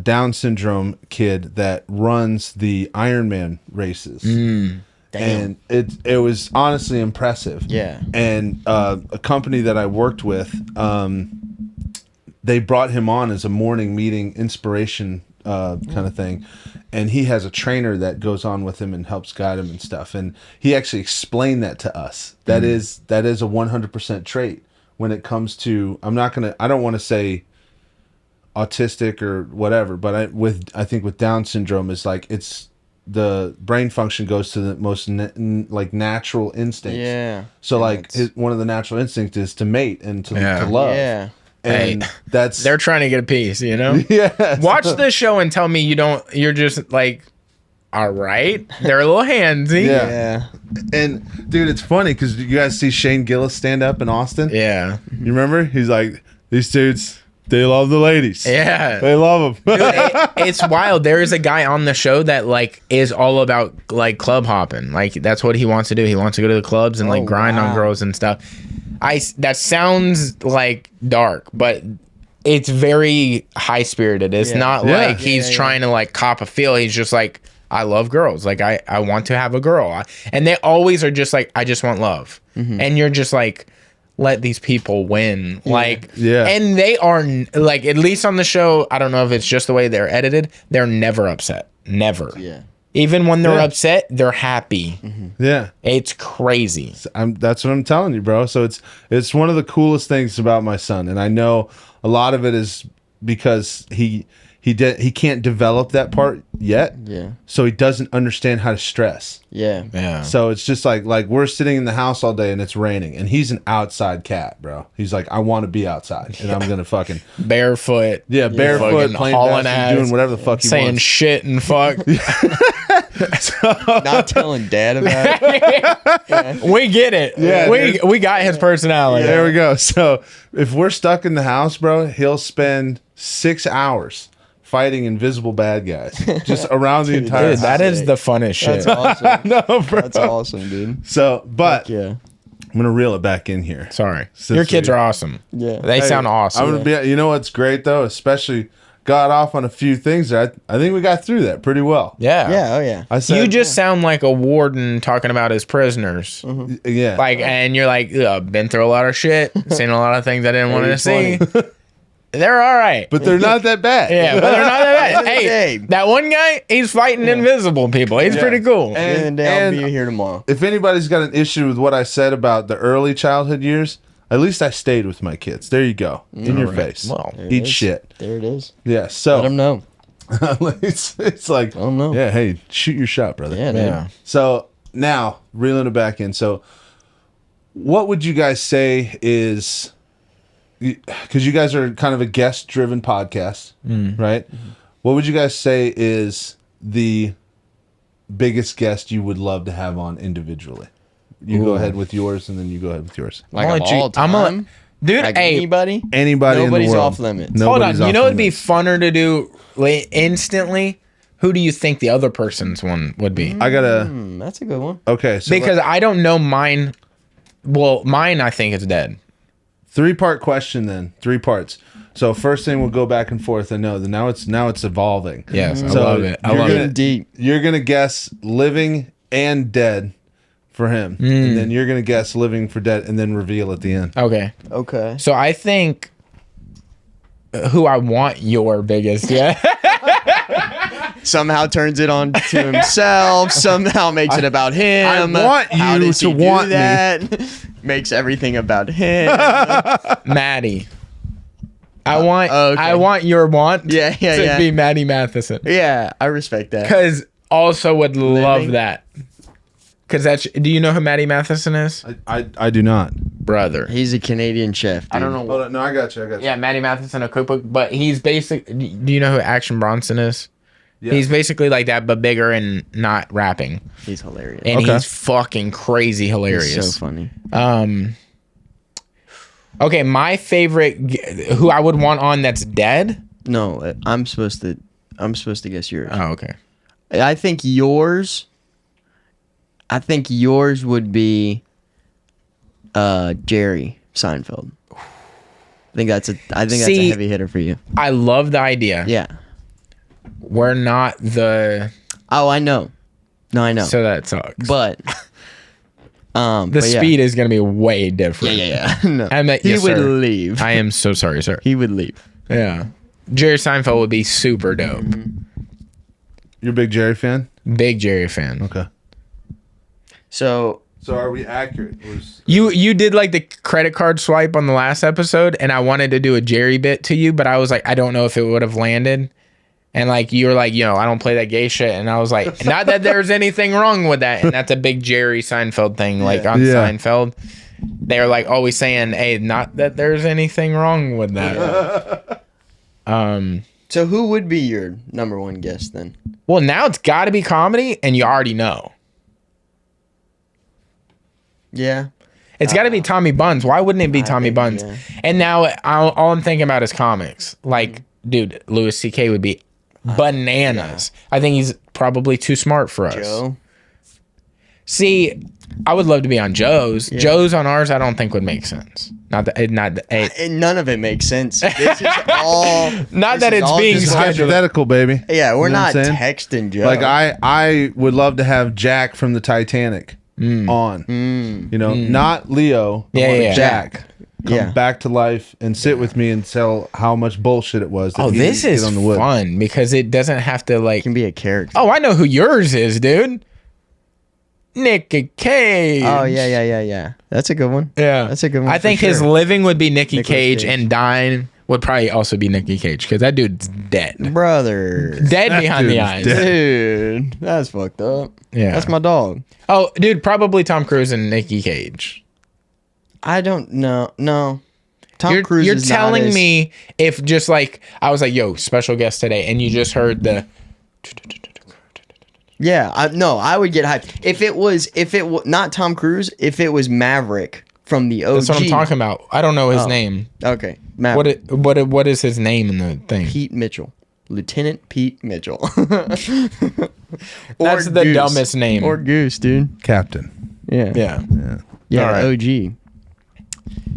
Down syndrome kid that runs the Ironman races. Damn. And it was honestly impressive. Yeah. And a company that I worked with, they brought him on as a morning meeting inspiration kind of thing. And he has a trainer that goes on with him and helps guide him and stuff. And he actually explained that to us. That is a 100% trait when it comes to, I don't want to say autistic or whatever, but I think with Down syndrome is like, it's the brain function goes to the most like natural instincts. Yeah. So And like it's- one of the natural instincts is to mate and to Yeah. love. Yeah. And Hey, that's They're trying to get a piece, you know? yeah. Watch this show and tell me you're just like, all right. They're a little handsy. Yeah. Yeah. And dude, it's funny because you guys see Shane Gillis stand up in Austin. Yeah. You remember? He's like, these dudes, they love the ladies. Yeah. They love them. It's wild. There is a guy on the show that like is all about like club hopping. Like that's what he wants to do. He wants to go to the clubs and like Oh, grind on wow. girls and stuff. That sounds like dark, but it's very high spirited. It's Yeah. not Yeah. like he's Yeah. trying to like cop a feel. He's just like, I love girls. Like I want to have a girl. And they always are just like, I just want love. And you're just like, let these people win. Like, Yeah. and they are like, at least on the show, I don't know if it's just the way they're edited. They're never upset. Never. Yeah. Even when they're Yeah. upset, they're happy. Yeah. It's crazy. That's what I'm telling you, bro. So it's one of the coolest things about my son, and I know a lot of it is because he can't develop that part yet. Yeah. So he doesn't understand how to stress. Yeah. Yeah. So it's just like we're sitting in the house all day and it's raining, and he's an outside cat, bro. He's like, I want to be outside, and I'm gonna fucking Barefoot. barefoot, Fucking playing hauling basketball, doing ass, whatever the fuck he saying wants. shit and fuck. Not telling dad about it. We get it. Yeah, we got his personality. There we go. So if we're stuck in the house, bro, he'll spend 6 hours fighting invisible bad guys just around the entire Dude, house. that is the funnest shit. That's awesome. No, bro. That's awesome, dude. So, but Yeah. I'm gonna reel it back in here. Sorry. Since Your kids we- are awesome. Yeah. They sound awesome. I'm gonna be. You know what's great though, especially got off on a few things that I think we got through that pretty well. yeah. Yeah. Oh yeah. I said, You just sound like a warden talking about his prisoners. yeah. Like, and you're like, "Ugh, been through a lot of shit, seen a lot of things I didn't want to see. They're all right. but they're not that bad. Yeah, but they're not that bad. Hey, Hey. that one guy, he's fighting invisible people. He's Yeah. pretty cool. And I'll be here tomorrow. If anybody's got an issue with what I said about the early childhood years, at least I stayed with my kids. There you go. In your face. Well, There it Eat is. shit. There it is. Yeah. So Let him know. it's like, Let him know. yeah, hey, shoot your shot, brother. Yeah, dude. Yeah. So now reeling it back in. So what would you guys say is, because you guys are kind of a guest driven podcast, right? What would you guys say is the biggest guest you would love to have on individually? You go ahead with yours, and then you go ahead with yours. Like I'll of let you- all I'm gonna- time. Dude, Like hey, anybody. Anybody Nobody's in the world. off limits. hold Nobody's on. You off know it'd be limits. funner to do instantly? Who do you think the other person's one would be? I gotta. That's a good one. Okay, so Because I don't know mine. Well, mine I think is dead. 3-part question then. 3 parts. So first thing we'll go back and forth. I know that now it's evolving. Yes, I So love it. I you're love gonna- it. Deep. You're gonna guess living and dead for him, and then you're gonna guess living for dead, and then reveal at the end. Okay. Okay. So I think who I want your biggest. Yeah. Somehow turns it on to himself. Somehow makes it about him. I want How you does to he do want me. that? Makes everything about him. Maddie. I want okay. I want your want Yeah, yeah, to yeah. be Maddie Matheson. Yeah, I respect that. Because also would love Living? that. Because that's, do you know who Maddie Matheson is? I do not. Brother. He's a Canadian chef. Dude. I don't know. Hold on, no, I got you. Yeah, Maddie Matheson, a cookbook, but he's basic. Do you know who Action Bronson is? Yeah. He's basically like that, but bigger and not rapping. He's hilarious. And Okay. he's fucking crazy hilarious. He's so funny. Okay, my favorite, who I would want on that's dead. No, I'm supposed to guess yours. Oh, okay. I think yours would be Jerry Seinfeld. I think that's a heavy hitter for you. I love the idea. Yeah. We're not the, Oh, I know. No, I know. so that sucks. but the but yeah. speed is going to be way different. Yeah. No. I mean, He yes, would sir. leave. I am so sorry, sir. He would leave. Yeah. Jerry Seinfeld would be super dope. You're a big Jerry fan? Big Jerry fan. Okay. So So are we accurate? You did like the credit card swipe on the last episode, and I wanted to do a Jerry bit to you, but I was like, I don't know if it would have landed. And like you were like, I don't play that gay shit, and I was like, not that there's anything wrong with that, and that's a big Jerry Seinfeld thing. Like on Yeah. Seinfeld, they're like always saying, "Hey, not that there's anything wrong with that." so who would be your number one guest then? Well, now it's got to be comedy, and you already know. Yeah. It's got to be Tommy Buns. Why wouldn't it be Tommy think, Buns? yeah. And now all I'm thinking about is comics. Like, dude, Louis C.K. would be bananas. I think he's probably too smart for us. Joe. See, I would love to be on Joe's. Joe's on ours, I don't think would make sense. Not that, And none of it makes sense. This is all. not this that is it's all being just scheduled. Hypothetical, baby. Yeah, we're You know not what I'm saying? texting Joe. Like I would love to have Jack from the Titanic on. Not Leo. I Yeah, want yeah. Jack. Come Yeah. back to life and sit with me and tell how much bullshit it was. That Oh, he this didn't is get on the wood. fun because it doesn't have to like. can be a character. Oh, I know who yours is, dude. Nicky Cage. Oh yeah. That's a good one. Yeah, That's a good one. I for think his sure. living would be Nicky Nicolas Cage, Cage. and dying would probably also be Nicky Cage because that dude's dead. brother. Dead behind the dude's eyes. dead. Dude, that's fucked up. Yeah. That's my dog. Oh, dude, probably Tom Cruise and Nicky Cage. I don't know. No. Tom Cruise You're is not telling as- me if just like I was like, yo, special guest today, and you just heard the Yeah, I would get hyped. If it was not Tom Cruise, if it was Maverick from the OG. that's what I'm talking about. I don't know his name. Okay. Maverick. What is his name in the thing? Pete Mitchell. Lieutenant Pete Mitchell. That's Or the Goose. dumbest name. Or Goose, dude. Captain. Yeah. Yeah. All right. OG.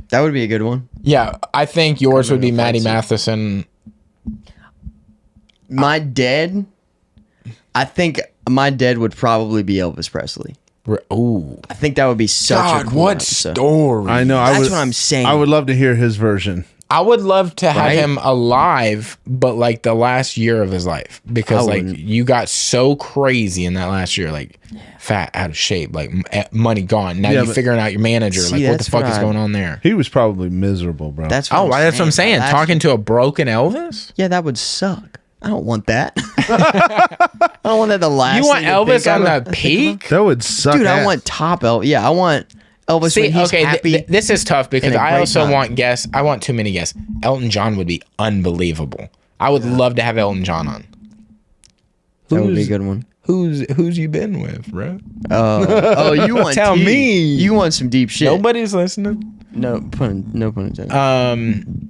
That would be a good one. Yeah, I think yours would be Criminal Maddie fight Matheson. My dad, I think my dad would probably be Elvis Presley. Ooh. I think that would be such a God, cool what episode. story? I know. That's what I'm saying. I would love to hear his version. I would love to have Right? him alive, but like the last year of his life, because I like wouldn't. you got so crazy in that last year, like fat, out of shape, like money gone. Now Yeah, you're but- figuring out your manager, See, like what the that's fuck what is I- going on there? He was probably miserable, bro. That's Oh, that's what I'm saying. That's- Talking to a broken Elvis? Yeah, that would suck. I don't want that. I don't want that the last. You want thing to Elvis think on of. the peak? that would suck. Dude, I ass. want top Elvis. Yeah, I want Elvis See, when he's okay, happy. this is tough because and a I great also time. want guests. I want too many guests. Elton John would be unbelievable. I would love to have Elton John on. That would be a good one. Who's you been with, bro? Oh, you want Tell tea. me. You want some deep shit. Nobody's listening. No pun intended.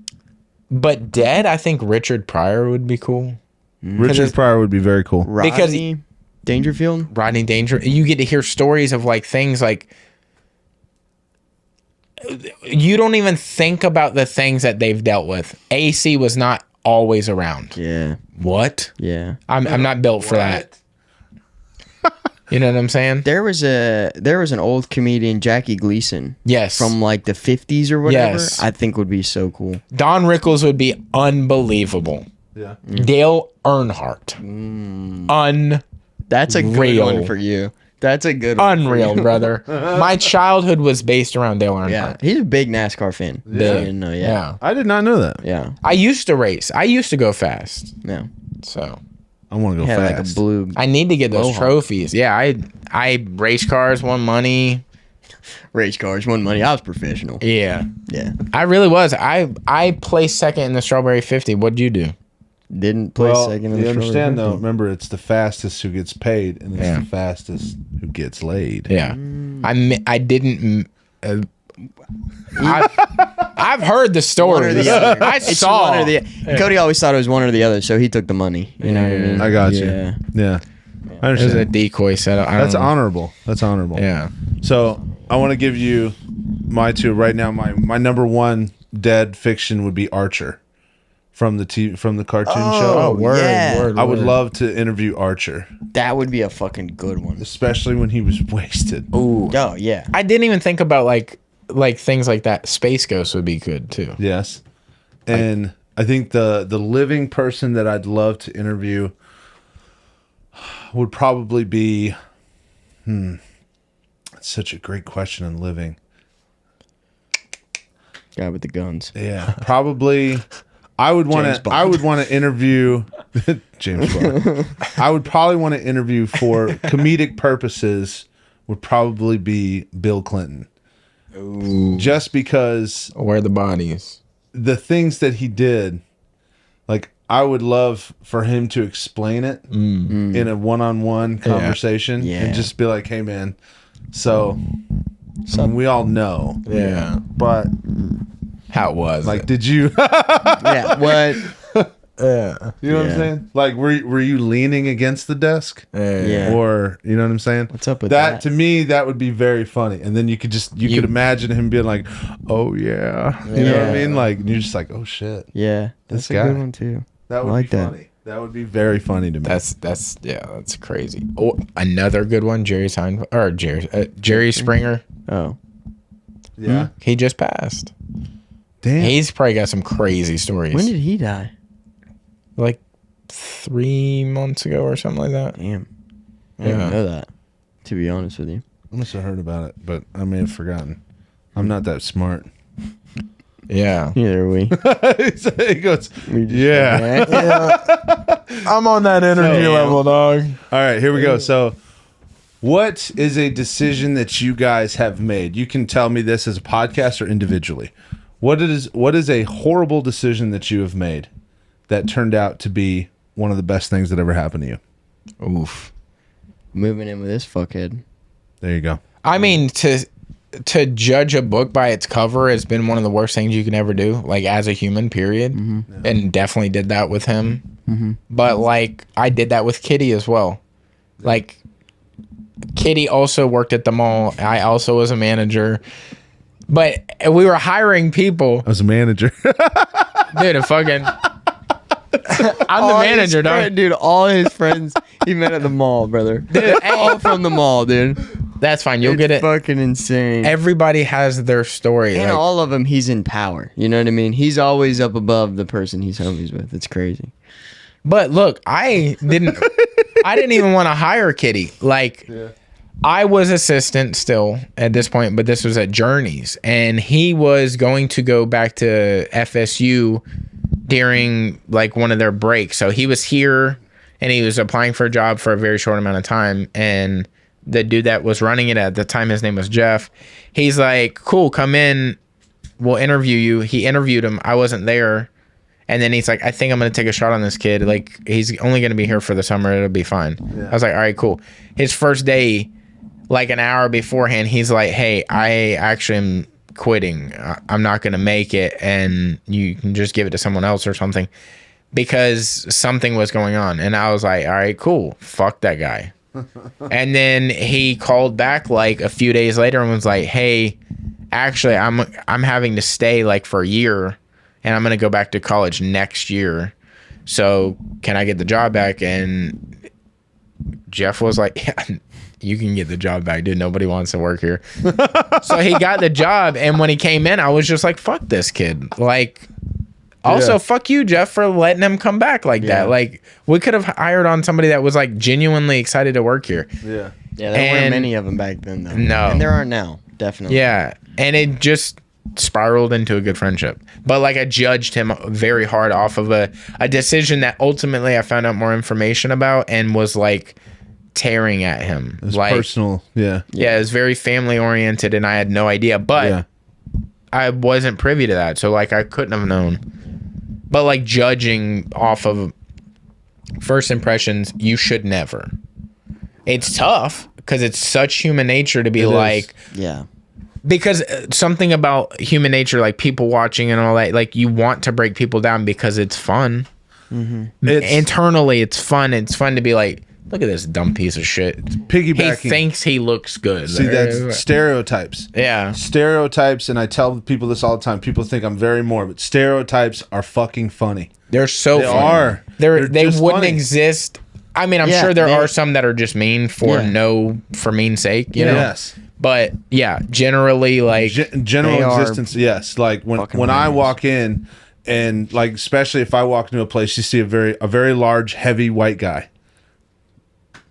But dead, I think Richard Pryor would be cool. Richard Pryor would be very cool. Rodney Dangerfield. Rodney Danger. You get to hear stories of like things like you don't even think about the things that they've dealt with. AC was not always around. Yeah. What? Yeah. I'm not built for that. You know what I'm saying? There was an old comedian, Jackie Gleason. Yes. From like the 50s or whatever. Yes. I think would be so cool. Don Rickles would be unbelievable. Yeah. Dale Earnhardt. That's a good Unreal. one for you. That's a good one. Unreal, brother. My childhood was based around Dale Earnhardt. Yeah. He's a big NASCAR fan. Yeah. Didn't know, yeah. I did not know that. Yeah. I used to race. I used to go fast. Yeah. So I want to go Had like a fast. blue. I need to get those Mohawk. trophies. Yeah, I race cars, won money. Race cars, won money. I was professional. Yeah. Yeah. I really was. I placed second in the Strawberry 50. What'd you do? Didn't play Well, second in you the understand Strawberry though. Remember, it's the fastest who gets paid, and it's Yeah. the fastest who gets laid. Yeah. I didn't. I've heard the story. One or the other. I It's saw. one or the. Cody always thought it was one or the other, so he took the money. You know what I mean? I got you. Yeah. Yeah, I It was a understand. decoy setup. I That's don't know. honorable. That's honorable. Yeah. So I want to give you my two right now. My number one dead fiction would be Archer from the cartoon show. Oh, word, yeah. word. I would love to interview Archer, That would be a fucking good one. especially when he was wasted. Ooh. Oh yeah. I didn't even think about like things like that. Space Ghost would be good too. Yes, and I think the living person that I'd love to interview would probably be. That's such a great question on living. Guy with the guns. Yeah, probably. I would want James to. Bond. I would want to interview James Bond. I would probably want to interview for comedic purposes. Would probably be Bill Clinton. Ooh. Just because Where are the bodies? the things that he did, like I would love for him to explain it in a one-on-one conversation Yeah. and just be like, "Hey, man, so I mean, we all know, Yeah. but How it was like, it? did you?" Yeah. What? Yeah. You know what Yeah. I'm saying? Like, were you leaning against the desk, Yeah. or you know what I'm saying? What's up with that? that? To me, that would be very funny. And then you could imagine him being like, "Oh yeah," you know what I Yeah. mean? Like, and you're just like, "Oh shit." Yeah. That's This a guy. good one too. That would I like be that. funny. That would be very funny to me. That's crazy. Oh, another good one, Jerry Springer. Oh. yeah. He just passed. Damn. He's probably got some crazy stories. When did he die? Like 3 months ago or something like that. Damn. I Yeah. didn't know that. To be honest with you. I must have heard about it, but I may have forgotten. I'm not that smart. Yeah. Neither are we. He goes, We just- yeah. I'm on that energy So- level, dog. All right, here we go. So, what is a decision that you guys have made? You can tell me this as a podcast or individually. What is a horrible decision that you have made that turned out to be one of the best things that ever happened to you? Oof. Moving in with this fuckhead. There you go. I mean, to judge a book by its cover has been one of the worst things you can ever do, like as a human, period. And definitely did that with him. But like I did that with Kitty as well. Like Kitty also worked at the mall. I also was a manager. But we were hiring people. I was a manager. Dude, I'm the manager, dog. Dude, all his friends he met at the mall, brother. Dude, All from the mall, dude. That's fine. You'll get it. Fucking insane. Everybody has their story. And like- all of them, he's in power. You know what I mean? He's always up above the person he's homies with. It's crazy. But look, I didn't even want to hire Kitty. Like I was assistant still at this point, but this was at Journeys, and he was going to go back to FSU during like one of their breaks. So he was here and he was applying for a job for a very short amount of time, and the dude that was running it at the time, his name was Jeff. He's like, "Cool, come in. We'll interview you." He interviewed him. I wasn't there. And then he's like, "I think I'm going to take a shot on this kid. Like, he's only going to be here for the summer. It'll be fine." I was like, "All right, cool." His first day, like an hour beforehand, he's like, "Hey, I actually am quitting. I'm not going to make it. And you can just give it to someone else or something." because something was going on. And I was like, all right, cool. Fuck that guy. And then he called back like a few days later and was like, hey, actually, I'm having to stay like for a year, and I'm going to go back to college next year. So can I get the job back? And Jeff was like, yeah, you can get the job back, dude. Nobody wants to work here. So he got the job. And when he came in, I was just like, fuck this kid. Like, also, fuck you, Jeff, for letting him come back like that. Like, we could have hired on somebody that was like genuinely excited to work here. Yeah. Yeah, there weren't many of them back then, though. No. And there aren't now, definitely. Yeah. And it just spiraled into a good friendship. But like, I judged him very hard off of a decision that ultimately I found out more information about and was like tearing at him. It was like, personal. Yeah. Yeah, it was very family oriented and I had no idea. But I wasn't privy to that. So like, I couldn't have known. But like, judging off of first impressions, you should never. It's tough because it's such human nature to be like, because something about human nature, like people watching and all that, like you want to break people down because it's fun. Internally, it's fun. It's fun to be like, look at this dumb piece of shit. Piggybacking. He thinks he looks good. See, that's stereotypes. Yeah. Stereotypes, and I tell people this all the time. People think I'm very morbid. Stereotypes are fucking funny. They're so They funny. are. They just wouldn't funny. exist. I mean, I'm sure there are some that are just mean for mean sake, you know? Yes. But yeah, generally, like general existence, yes. Like when I walk in, and like especially if I walk into a place, you see a very large, heavy white guy.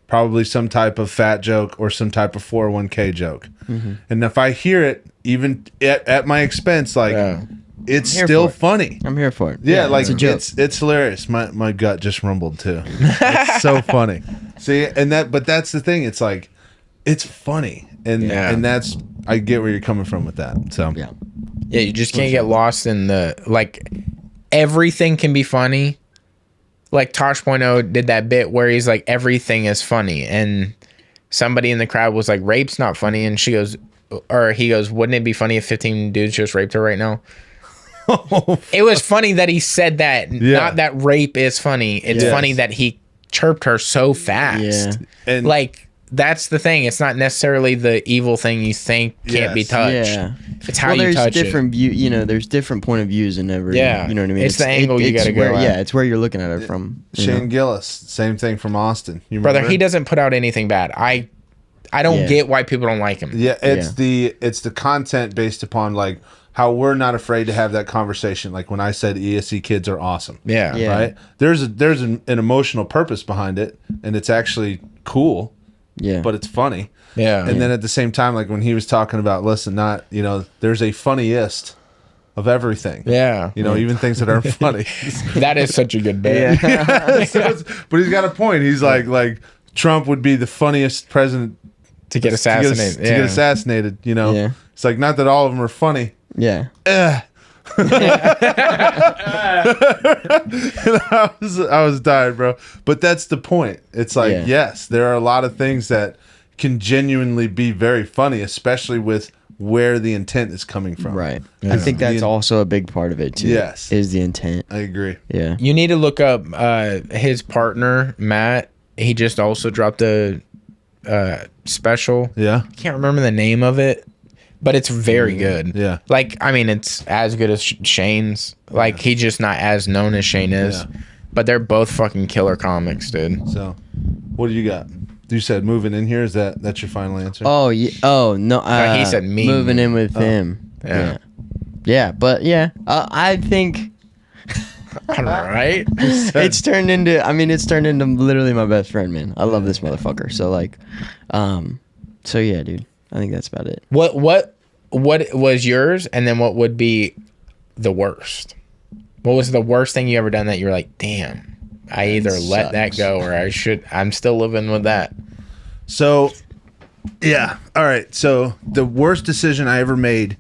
Probably some type of fat joke or some type of 401k joke. And if I hear it, even at my expense, like it's still funny. I'm here for it. Yeah, like it's a joke. It's hilarious. My gut just rumbled too. It's so funny. See, but that's the thing. It's like it's funny, and that's I get where you're coming from with that. So yeah, you just can't get lost in the like everything can be funny. Like Tosh.0 did that bit where he's like everything is funny, and somebody in the crowd was like, rape's not funny, and he goes, wouldn't it be funny if 15 dudes just raped her right now? It was funny that he said that, not that rape is funny. It's funny that he chirped her so fast. And like that's the thing. It's not necessarily the evil thing you think can't be touched. Yeah. It's how you touch there's different view. You know, there's different point of views in every. Yeah. You know what I mean? It's the angle you got to go at. Yeah, it's where you're looking at it from. Shane Gillis, same thing from Austin. You Brother, remember? he doesn't put out anything bad. I don't get why people don't like him. Yeah, it's the content based upon like how we're not afraid to have that conversation. Like when I said ESC kids are awesome. Yeah. Right? There's an emotional purpose behind it, and it's actually cool. Yeah. But it's funny. Yeah. And then at the same time, like when he was talking about, listen, not, there's a funniest of everything. Yeah. Even things that aren't funny. That is such a good bit. But he's got a point. He's like Trump would be the funniest president to get assassinated. To get assassinated, Yeah. It's like, not that all of them are funny. Yeah. I was dying, bro. But that's the point. It's like, yes, there are a lot of things that can genuinely be very funny, especially with where the intent is coming from. Right. I think that's also a big part of it too. Yes. Is the intent. I agree. Yeah. You need to look up his partner, Matt. He just also dropped a special. Yeah. I can't remember the name of it, but it's very good. Yeah. Like, I mean, it's as good as Shane's. Like, he's just not as known as Shane is. Yeah. But they're both fucking killer comics, dude. So, what do you got? You said moving in here. Is that's your final answer? Oh, yeah. Oh, no. He said me. Moving in with him. Yeah. Yeah, but yeah. I think All right. it's turned into literally my best friend, man. I love this motherfucker. So, like, so yeah, dude. I think that's about it. What was yours, and then what would be the worst? What was the worst thing you ever done that you were like, damn, I either let that go or I'm still living with that? So, yeah. All right. So the worst decision I ever made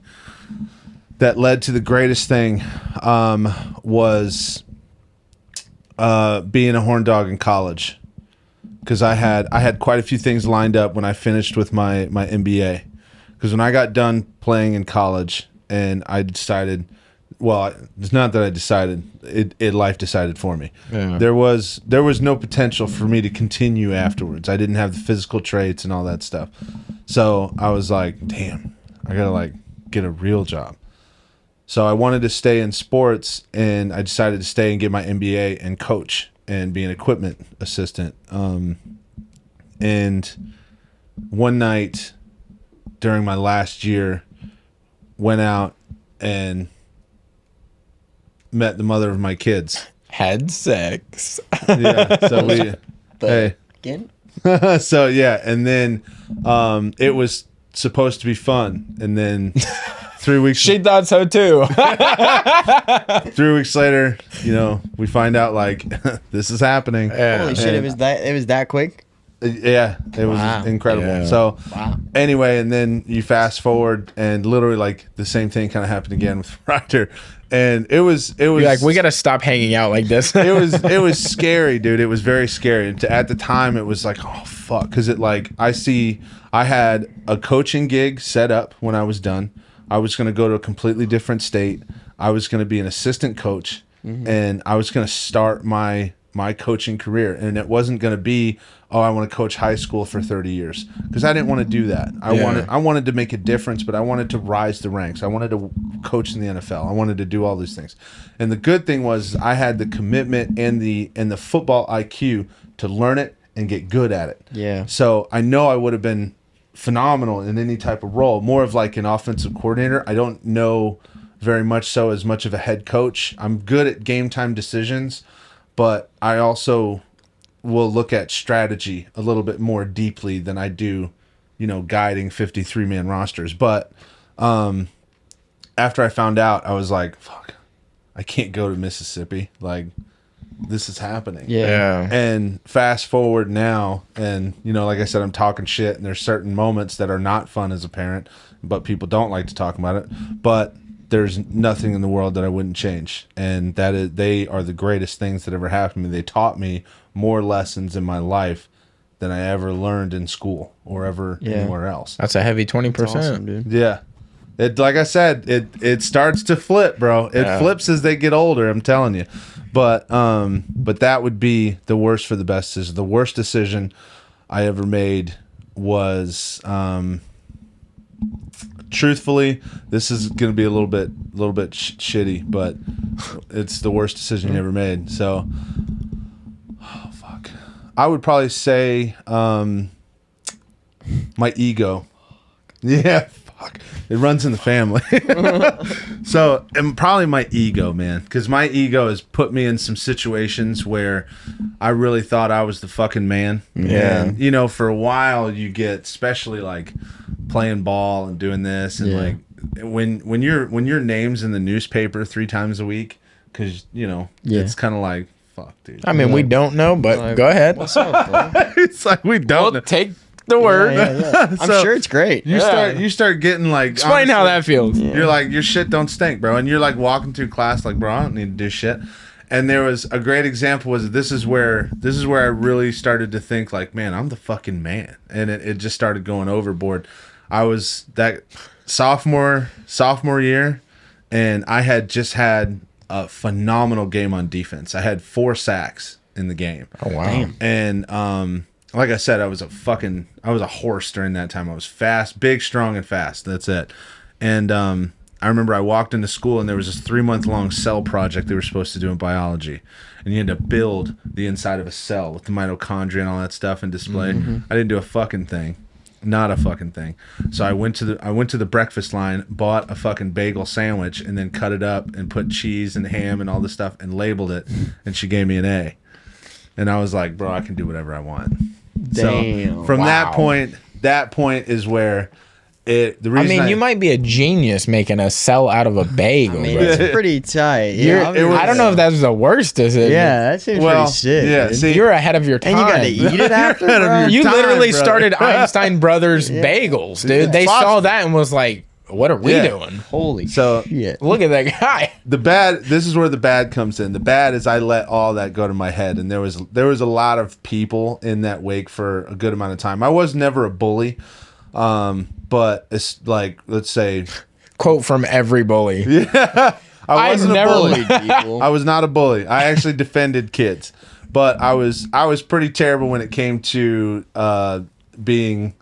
that led to the greatest thing was being a horn dog in college. Because I had quite a few things lined up when I finished with my MBA. Because when I got done playing in college and I decided well, it's not that I decided it life decided for me. Yeah. There was no potential for me to continue afterwards. I didn't have the physical traits and all that stuff. So I was like, damn, I gotta like get a real job. So I wanted to stay in sports, and I decided to stay and get my MBA and coach and be an equipment assistant. And one night during my last year, went out and met the mother of my kids. Had sex. Yeah. So hey. Again? So yeah, and then it was supposed to be fun, and then 3 weeks. She thought so too. 3 weeks later, we find out like this is happening. Holy shit! It was that quick. Yeah, it was incredible. Yeah. So anyway, and then you fast forward, and literally like the same thing kind of happened again with Ryder, and it was You're like, we gotta stop hanging out like this. it was scary, dude. It was very scary. And at the time, it was like, oh fuck, because I had a coaching gig set up when I was done. I was going to go to a completely different state. I was going to be an assistant coach, and I was going to start my coaching career. And it wasn't going to be, oh, I want to coach high school for 30 years, because I didn't want to do that. I wanted to make a difference, but I wanted to rise the ranks. I wanted to coach in the NFL. I wanted to do all these things. And the good thing was I had the commitment and the football IQ to learn it and get good at it. Yeah. So I know I would have been phenomenal in any type of role, more of like an offensive coordinator. I don't know very much so as much of a head coach. I'm good at game time decisions, but I also will look at strategy a little bit more deeply than I do, guiding 53-man rosters. But after I found out, I was like, fuck, I can't go to Mississippi. Like, this is happening. Yeah. And fast forward now, and like I said, I'm talking shit, and there's certain moments that are not fun as a parent, but people don't like to talk about it. But there's nothing in the world that I wouldn't change, and they are the greatest things that ever happened to me. They taught me more lessons in my life than I ever learned in school or ever anywhere else. That's a heavy 20%. Awesome, dude. Yeah. It, like I said, it starts to flip, bro. It flips as they get older, I'm telling you. But that would be the worst for the best decision. The worst decision I ever made was, truthfully, this is going to be a little bit shitty, but it's the worst decision you ever made. So, oh fuck, I would probably say my ego. Yeah. Fuck. It runs in the family. So, and probably my ego, man, because my ego has put me in some situations where I really thought I was the fucking man. Yeah. And, for a while you get, especially like playing ball and doing this, and like when your name's in the newspaper 3 times a week, because it's kind of like, fuck, dude. I mean, we don't know, but go ahead. What's up, bro? It's like we don't know. Take the word. Yeah. I'm sure it's great. You start getting like, Explain how that feels. You're like, your shit don't stink, bro. And you're like walking through class like, bro, I don't need to do shit. And there was a great example was this is where I really started to think like, man, I'm the fucking man. And it just started going overboard. I was that sophomore year, and I had just had a phenomenal game on defense. I had 4 sacks in the game. Oh wow. Damn. And like I said, I was a horse during that time. I was fast, big, strong, and fast. That's it. And I remember I walked into school, and there was this 3-month-long cell project they were supposed to do in biology. And you had to build the inside of a cell with the mitochondria and all that stuff and display. Mm-hmm. I didn't do a fucking thing. Not a fucking thing. So I went to the breakfast line, bought a fucking bagel sandwich, and then cut it up and put cheese and ham and all this stuff and labeled it. And she gave me an A. And I was like, bro, I can do whatever I want. Damn. So from that point is where the reason I mean, you might be a genius making a cell out of a bagel. I mean, bro. it's pretty tight. Yeah, I don't know if that's the worst decision. Yeah, that seems pretty sick. Yeah, dude. see, You're ahead of your time. And you got to eat it after, bro? You time, literally brother. started Einstein Brothers bagels, dude. They saw that and was like, what are we doing? Holy So shit. Look at that guy. this is where the bad comes in. The bad is I let all that go to my head, and there was a lot of people in that wake for a good amount of time. I was never a bully, but it's like, let's say, Quote from every bully. yeah, I wasn't never a bully. people. I was not a bully. I actually defended kids, but I was pretty terrible when it came to being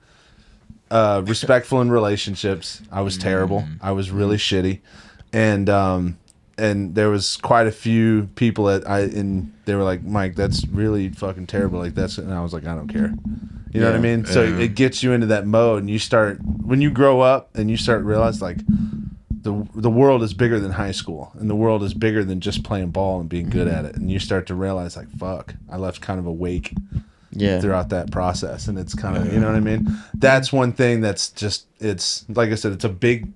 respectful in relationships. I was terrible. I was really shitty, and there was quite a few people they were like, Mike, that's really fucking terrible. Like and I was like, I don't care. You know what I mean? So it gets you into that mode, and you start, when you grow up and you start to realize like the world is bigger than high school, and the world is bigger than just playing ball and being good at it. And you start to realize like, fuck, I left kind of a wake throughout that process. And it's kind of, you know what I mean? That's one thing that's just, it's like I said, it's a big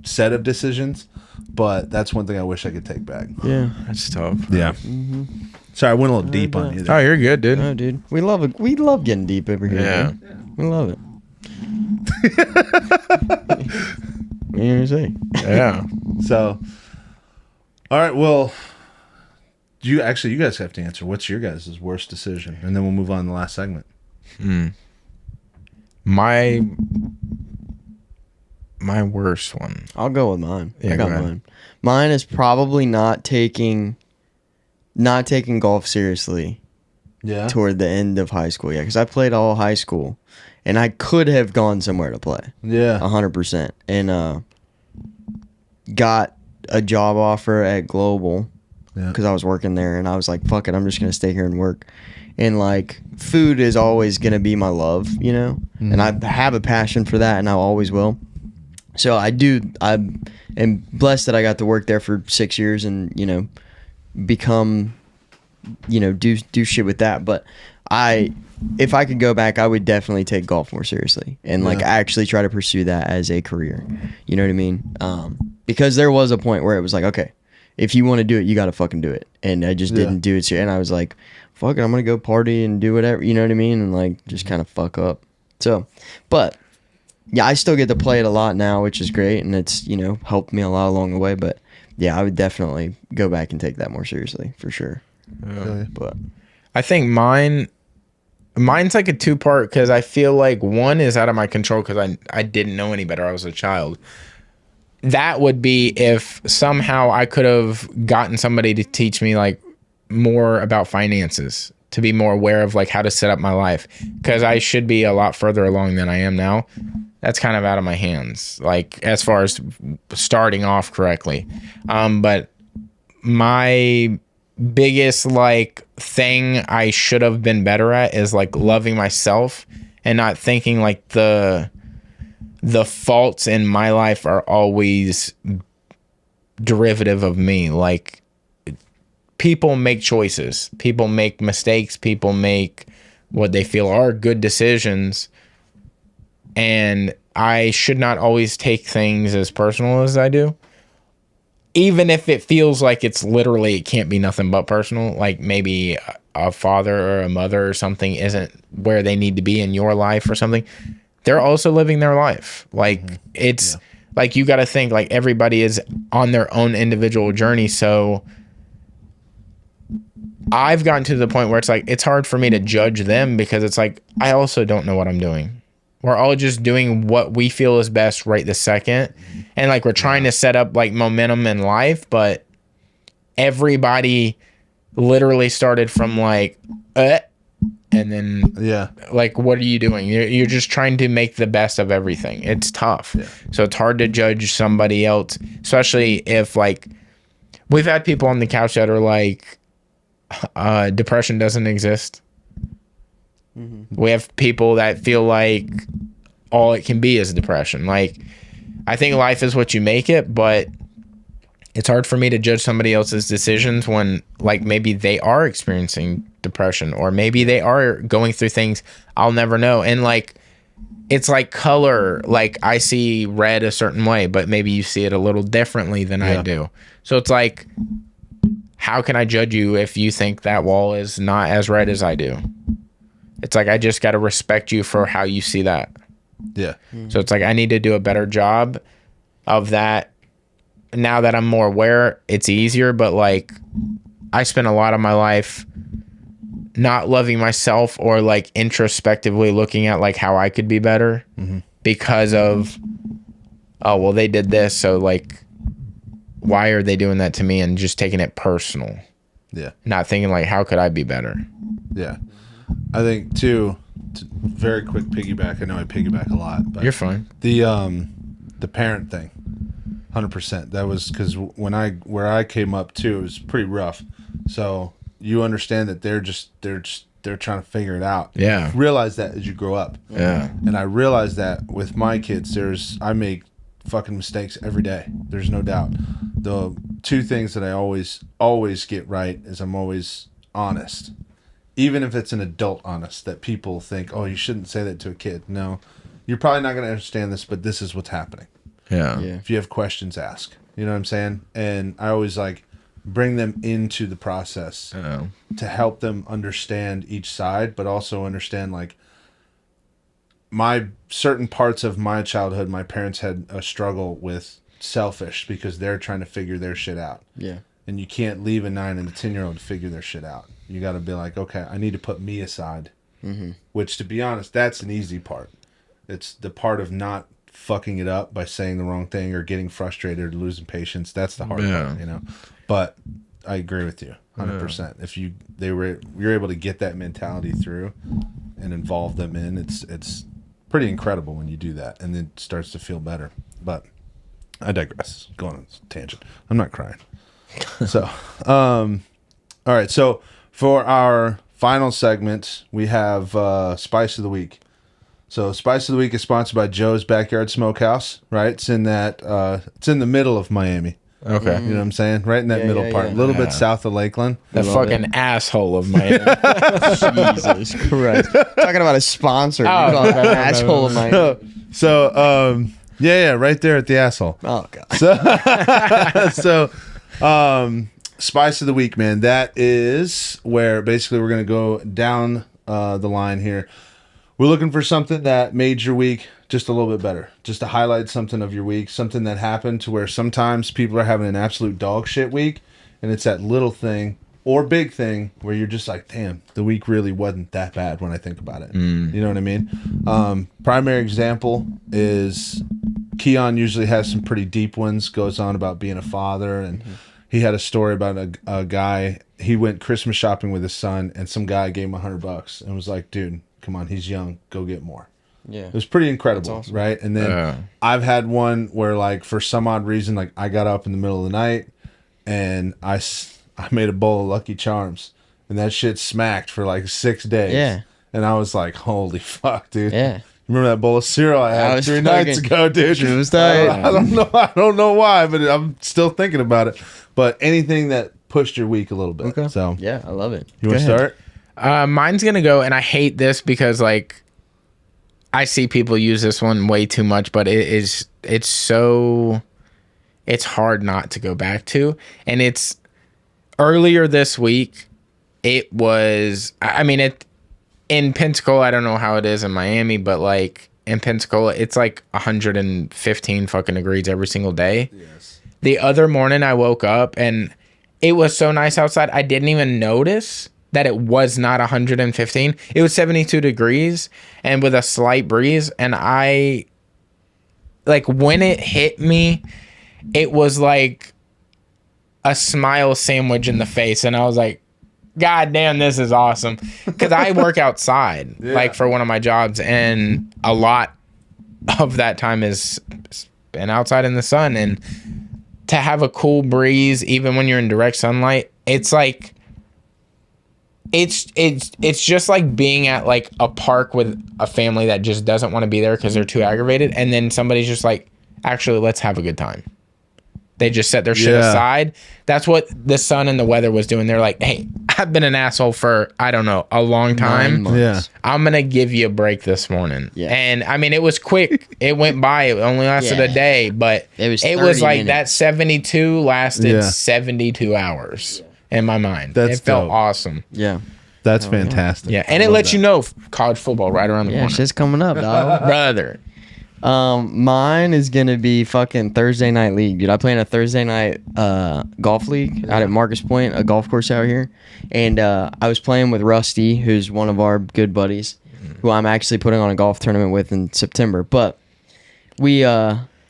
set of decisions, but that's one thing I wish I could take back. Yeah. That's tough. Yeah. Sorry, I went a little deep on you there. Oh, you're good, dude. No, dude. We love getting deep over here. Yeah. Man. We love it. What are you gonna say? Yeah. So, all right, well, you guys have to answer. What's your guys' worst decision? And then we'll move on to the last segment. My worst one. I'll go with mine. Yeah, I got go ahead. mine. Mine is probably not taking golf seriously Yeah. toward the end of high school. Yeah, because I played all high school, and I could have gone somewhere to play. Yeah. 100%. And got a job offer at Global because I was working there, and I was like, fuck it, I'm just going to stay here and work. And like, food is always going to be my love, you know? And I have a passion for that, and I always will. So I am blessed that I got to work there for 6 years and, you know, become, you know, do shit with that. But if I could go back, I would definitely take golf more seriously and like actually try to pursue that as a career. You know what I mean? Because there was a point where it was like, okay, if you want to do it, you got to fucking do it. And I just didn't do it. And I was like, fuck it, I'm going to go party and do whatever, you know what I mean? And like, just kind of fuck up. So, but yeah, I still get to play it a lot now, which is great. And it's, you know, helped me a lot along the way. But yeah, I would definitely go back and take that more seriously for sure. But I think mine's like a two-part, because I feel like one is out of my control because I didn't know any better. I was a child. That would be if somehow I could have gotten somebody to teach me like more about finances, to be more aware of like how to set up my life, because I should be a lot further along than I am now. That's kind of out of my hands, like as far as starting off correctly. But my biggest like thing I should have been better at is like loving myself and not thinking like the faults in my life are always derivative of me. Like, people make choices, people make mistakes, people make what they feel are good decisions, and I should not always take things as personal as I do, even if it feels like it's literally, it can't be nothing but personal. Like maybe a father or a mother or something isn't where they need to be in your life or something. They're also living their life. Like it's like, you got to think like everybody is on their own individual journey. So I've gotten to the point where it's like, it's hard for me to judge them because it's like, I also don't know what I'm doing. We're all just doing what we feel is best right this second. And like, we're trying to set up like momentum in life, but everybody literally started from like, and then like, what are you doing? You're just trying to make the best of everything. It's tough. So it's hard to judge somebody else, especially if like, we've had people on the couch that are like, depression doesn't exist. We have people that feel like all it can be is depression. Like, I think life is what you make it, but it's hard for me to judge somebody else's decisions when like maybe they are experiencing depression, or maybe they are going through things I'll never know. And like, it's like color. Like, I see red a certain way, but maybe you see it a little differently than I do. So it's like, how can I judge you if you think that wall is not as red as I do? It's like, I just got to respect you for how you see that. Yeah. So it's like, I need to do a better job of that. Now that I'm more aware, it's easier, but like, I spent a lot of my life not loving myself or like introspectively looking at like how I could be better because of, oh, well, they did this. So like, why are they doing that to me, and just taking it personal. Yeah. Not thinking like, how could I be better? Yeah. I think too, very quick piggyback. I know I piggyback a lot, but You're fine. The parent thing, 100%. That was because where I came up too, it was pretty rough. So you understand that they're trying to figure it out. Yeah. Realize that as you grow up. Yeah. And I realized that with my kids, I make fucking mistakes every day. There's no doubt. The two things that I always get right is I'm always honest. Even if it's an adult honest that people think, oh, you shouldn't say that to a kid. No, you're probably not going to understand this, but this is what's happening. Yeah. If you have questions, ask. You know what I'm saying? And I always bring them into the process to help them understand each side, but also understand my certain parts of my childhood. My parents had a struggle with selfish because they're trying to figure their shit out. Yeah. And you can't leave a 9 and a 10-year-old to figure their shit out. You got to be like, okay, I need to put me aside. Mm-hmm. Which, to be honest, that's an easy part. It's the part of not fucking it up by saying the wrong thing or getting frustrated or losing patience. That's the hard part, you know. But I agree with you 100%. If you're able to get that mentality through and involve them in, it's pretty incredible when you do that, and it starts to feel better. But I digress. Going on a tangent. I'm not crying. So, all right. So for our final segment, we have Spice of the Week. So Spice of the Week is sponsored by Joe's Backyard Smokehouse, right? It's in it's in the middle of Miami. Okay. You know what I'm saying? Right in that middle part. A little bit south of Lakeland. That fucking asshole of mine. Jesus Christ. Talking about a sponsor. Oh, Asshole of mine. So, yeah, right there at the asshole. Oh, God. So, Spice of the Week, man. That is where basically we're going to go down the line here. We're looking for something that made your week just a little bit better. Just to highlight something of your week, something that happened to where sometimes people are having an absolute dog shit week, and it's that little thing or big thing where you're just like, damn, the week really wasn't that bad when I think about it. You know what I mean? Primary example is Keon usually has some pretty deep ones, goes on about being a father, and he had a story about a guy. He went Christmas shopping with his son, and some guy gave him $100 and was like, dude, come on, he's young, go get more. Yeah. It was pretty incredible, awesome. right? And then I've had one where, for some odd reason, I got up in the middle of the night and I made a bowl of Lucky Charms, and that shit smacked for 6 days. Yeah. And I was like, holy fuck, dude. Yeah. Remember that bowl of cereal I had 3 nights ago, dude? It was tight. I don't know why, but I'm still thinking about it. But anything that pushed your week a little bit. Okay. So Yeah, I love it. you want to start? Mine's going to go, and I hate this because, I see people use this one way too much, but it's hard not to go back to. And it's earlier this week. It was, in Pensacola, I don't know how it is in Miami, but in Pensacola, it's 115 fucking degrees every single day. Yes. The other morning I woke up and it was so nice outside. I didn't even notice that it was not 115. It was 72 degrees and with a slight breeze. And I, when it hit me, it was like a smile sandwich in the face. And I was like, God damn, this is awesome. Because I work outside, for one of my jobs. And a lot of that time is spent outside in the sun. And to have a cool breeze, even when you're in direct sunlight, it's it's just like being at a park with a family that just doesn't want to be there because they're too aggravated, and then somebody's just like, actually, let's have a good time. They just set their shit aside. That's what the sun and the weather was doing. They're like, hey, I've been an asshole for, I don't know, a long time. 9 months. Yeah. I'm going to give you a break this morning. Yeah. And it was quick. It went by. It only lasted a day, but it was like minutes. that 72 lasted 72 hours in my mind. That's it felt dope. awesome. Yeah. That's fantastic. Yeah. And it lets you know college football right around the Yeah, corner. shit's coming up, dog. Brother. Mine is gonna be fucking Thursday night league, dude. I play in a Thursday night golf league out at Marcus Point, a golf course out here, and I was playing with Rusty, who's one of our good buddies, who I'm actually putting on a golf tournament with in September. But we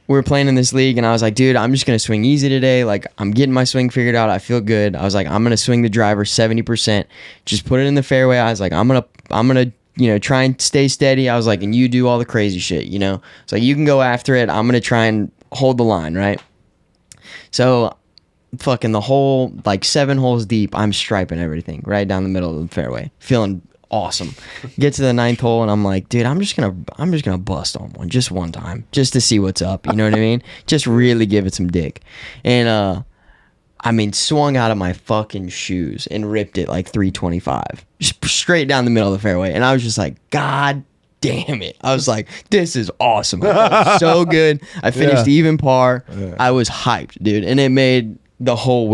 we were playing in this league, and I was like, dude, I'm just gonna swing easy today. Like, I'm getting my swing figured out. I feel good. I was like, I'm gonna swing the driver 70%. Just put it in the fairway. I was like, I'm gonna try and stay steady. I was like, and you do all the crazy shit. It's like, you can go after it. I'm gonna try and hold the line, right? So, fucking the whole, like, 7 holes deep, I'm striping everything right down the middle of the fairway, feeling awesome. Get to the 9th hole, and I'm like, dude, I'm just gonna bust on one just one time, just to see what's up. You know what I mean? Just really give it some dick. And swung out of my fucking shoes and ripped it like 325, just straight down the middle of the fairway. And I was just like, God damn it. I was like, this is awesome. I felt so good. I finished even par. I was hyped, dude. And it made the whole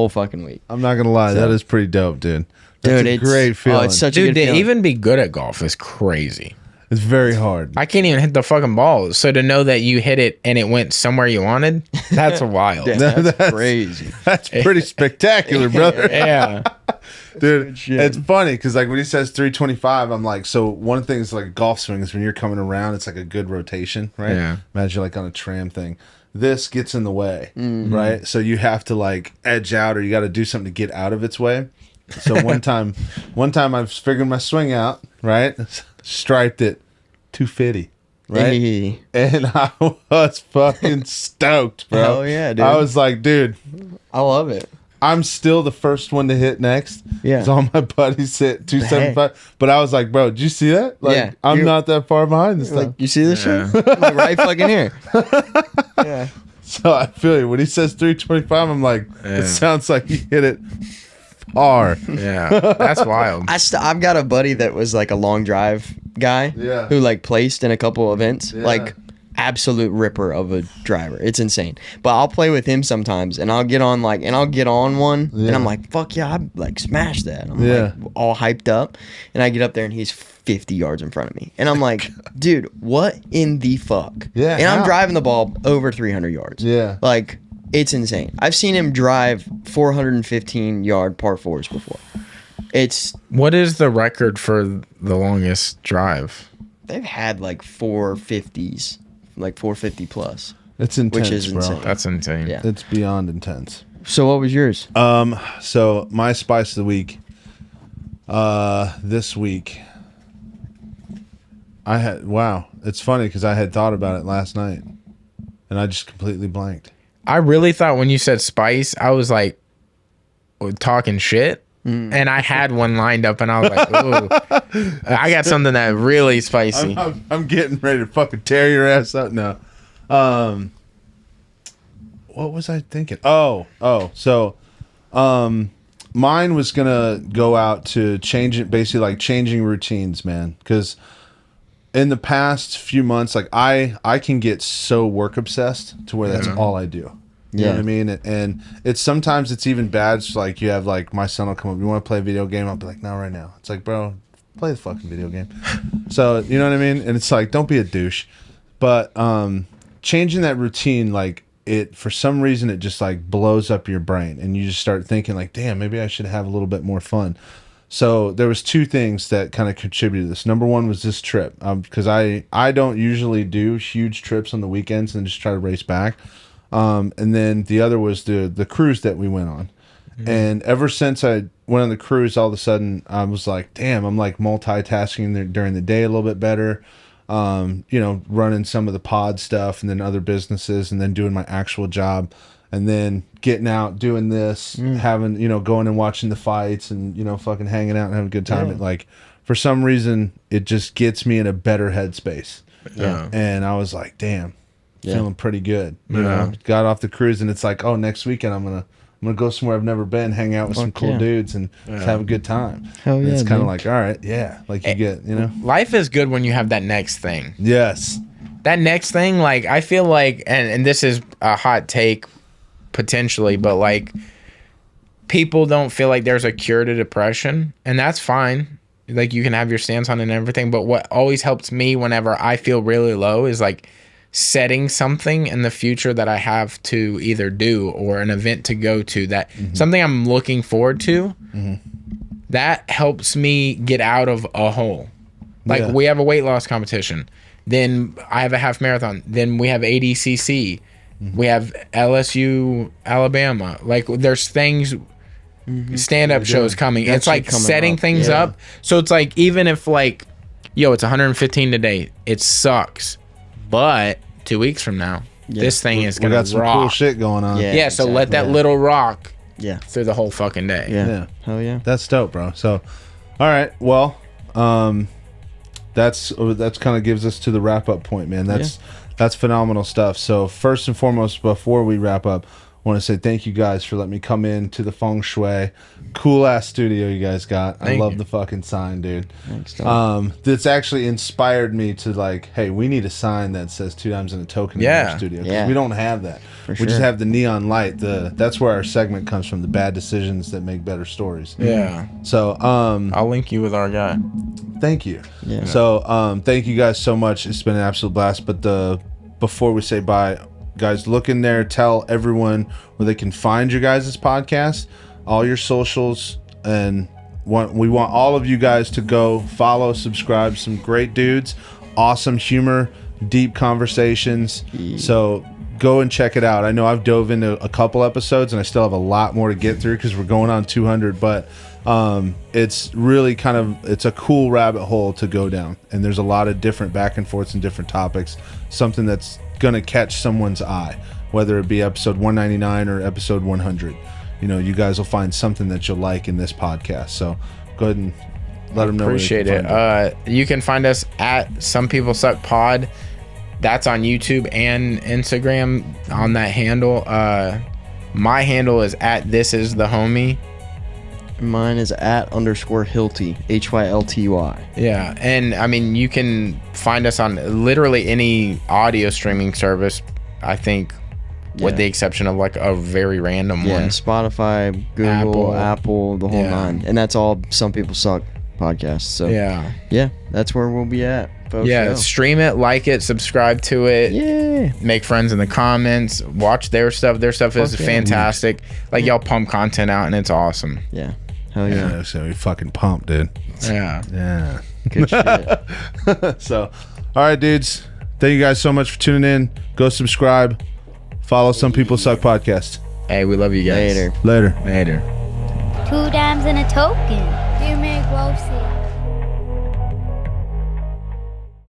fucking week. I'm not gonna lie, that is pretty dope, dude. That's a great feeling. It's such a good to feeling. even be good at golf is crazy. It's very hard. I can't even hit the fucking ball. So to know that you hit it and it went somewhere you wanted, that's wild. That's crazy. That's pretty spectacular, brother. Yeah. Dude, it's funny because like when he says 325, I'm like, so one of the things like golf swing is when you're coming around, it's like a good rotation, right? Yeah. Imagine like on a tram thing. This gets in the way, right? So you have to like edge out, or you got to do something to get out of its way. So one time I was figuring my swing out, right? Striped it 250, right? Hey. And I was fucking stoked, bro. Hell yeah, dude. I was like, dude, I love it. I'm still the first one to hit next. Yeah. 'Cause all my buddies hit 275. But I was like, bro, did you see that? Like, Yeah. I'm not that far behind this Like, time. you see this shit? Like, right fucking here. Yeah. So I feel you. When he says 325, I'm like, Yeah. it sounds like he hit it hard. Yeah. That's wild. I've got a buddy that was like a long drive guy. Yeah. Who like placed in a couple events. Yeah. Like, absolute ripper of a driver. It's insane. But I'll play with him sometimes, and I'll get on one, and I'm like, fuck yeah, I like smashed that. I'm like all hyped up, and I get up there, and he's 50 yards in front of me, and I'm like, dude, what in the fuck? Yeah, and I'm how? driving the ball over 300 yards. Yeah. Like, it's insane. I've seen him drive 415 yard par 4s before. What is the record for the longest drive? They've had like 450s, like 450 plus. It's intense, Which is bro. insane. That's insane. Yeah. It's beyond intense. So what was yours? So my spice of the week, this week, it's funny because I had thought about it last night, and I just completely blanked. I really thought when you said spice, I was like talking shit. And I had one lined up, and I was like, ooh, I got something that really spicy. I'm getting ready to fucking tear your ass up now. What was I thinking? So mine was gonna go out to change it, basically like changing routines, man. Because in the past few months, like I can get so work obsessed to where that's all I do. You know what I mean? And it's sometimes it's even bad. It's like you have like my son will come up, you want to play a video game? I'll be like, no, right now. It's like, bro, play the fucking video game. So you know what I mean? And it's like, don't be a douche. But changing that routine, like it for some reason it just like blows up your brain, and you just start thinking like, damn, maybe I should have a little bit more fun. So there was 2 things that kind of contributed to this. Number one was this trip, because I don't usually do huge trips on the weekends and just try to race back. And then the other was the cruise that we went on. Mm-hmm. And ever since I went on the cruise, all of a sudden I was like, damn, I'm like multitasking during the day a little bit better. Running some of the pod stuff and then other businesses and then doing my actual job and then getting out, doing this, having, going and watching the fights and, fucking hanging out and having a good time. Yeah. Like for some reason, it just gets me in a better headspace. Yeah. And I was like, damn. Feeling pretty good. You know, got off the cruise and it's like, oh, next weekend I'm gonna go somewhere I've never been, hang out with some cool dudes and just have a good time. Hell yeah, it's kind of like, all right, like you get, Life is good when you have that next thing. Yes. That next thing, like I feel like, and this is a hot take potentially, but like people don't feel like there's a cure to depression, and that's fine. Like you can have your stance on it and everything, but what always helps me whenever I feel really low is like setting something in the future that I have to either do or an event to go to that something I'm looking forward to. That helps me get out of a hole. Like we have a weight loss competition Then I have a half marathon. Then we have ADCC. We have LSU, Alabama. Like there's things, stand-up shows coming. That It's like shit coming setting up. things Yeah. up. So it's like even if like, yo, it's 115 today. It sucks, but 2 weeks from now, this thing is We gonna got some rock. cool shit going on. Yeah. Yeah, so let that exactly. little rock Yeah. through the whole fucking day. Yeah. Yeah. Hell yeah. That's dope, bro. So, all right. Well, that's kind of gives us to the wrap up point, man. That's phenomenal stuff. So first and foremost, before we wrap up, I want to say thank you guys for letting me come in to the Feng Shui. Cool ass studio you guys got. I Thank love you. the fucking sign, dude. Thanks, dog. That's actually inspired me to like, hey, we need a sign that says 2 times in a token in Yeah. our studio. 'Cause Yeah. we don't have that. We just sure. have the neon light. That's where our segment comes from. The bad decisions that make better stories. Yeah. So, I'll link you with our guy. thank you. Yeah. So, thank you guys so much. It's been an absolute blast. But before we say bye, guys, look in there. Tell everyone where they can find your guys' podcast, all your socials, and we want all of you guys to go follow, subscribe. Some great dudes, awesome humor, deep conversations. So go and check it out. I know I've dove into a couple episodes, and I still have a lot more to get through because we're going on 200. But it's really it's a cool rabbit hole to go down, and there's a lot of different back and forths and different topics. Something that's gonna catch someone's eye, whether it be episode 199 or episode 100. You guys will find something that you'll like in this podcast. So go ahead and let them know. Appreciate it. You can find us at Some People Suck Pod. That's on YouTube and Instagram on that handle. My handle is at This Is The Homie. Mine is at _Hilty, HYLTY. Yeah, and I mean you can find us on literally any audio streaming service. I think, with Yeah. the exception of like a very random Yeah, one. Spotify, Google, Apple, the whole Yeah. 9. And that's all Some People Suck podcasts. So Yeah, that's where we'll be at, folks. yeah. Stream it, like it, subscribe to it. Yeah. Make friends in the comments. Watch their stuff. Their stuff is Fuck yeah. fantastic. Like y'all pump content out, and it's awesome. Yeah. Hell yeah. Yeah, so we fucking pumped, dude. Yeah. Yeah. Good shit. So, all right, dudes. Thank you guys so much for tuning in. Go subscribe. Follow Some People Suck podcast. Hey, we love you guys. Later. Later. Later. 2 dimes and a token. Give me a grocery.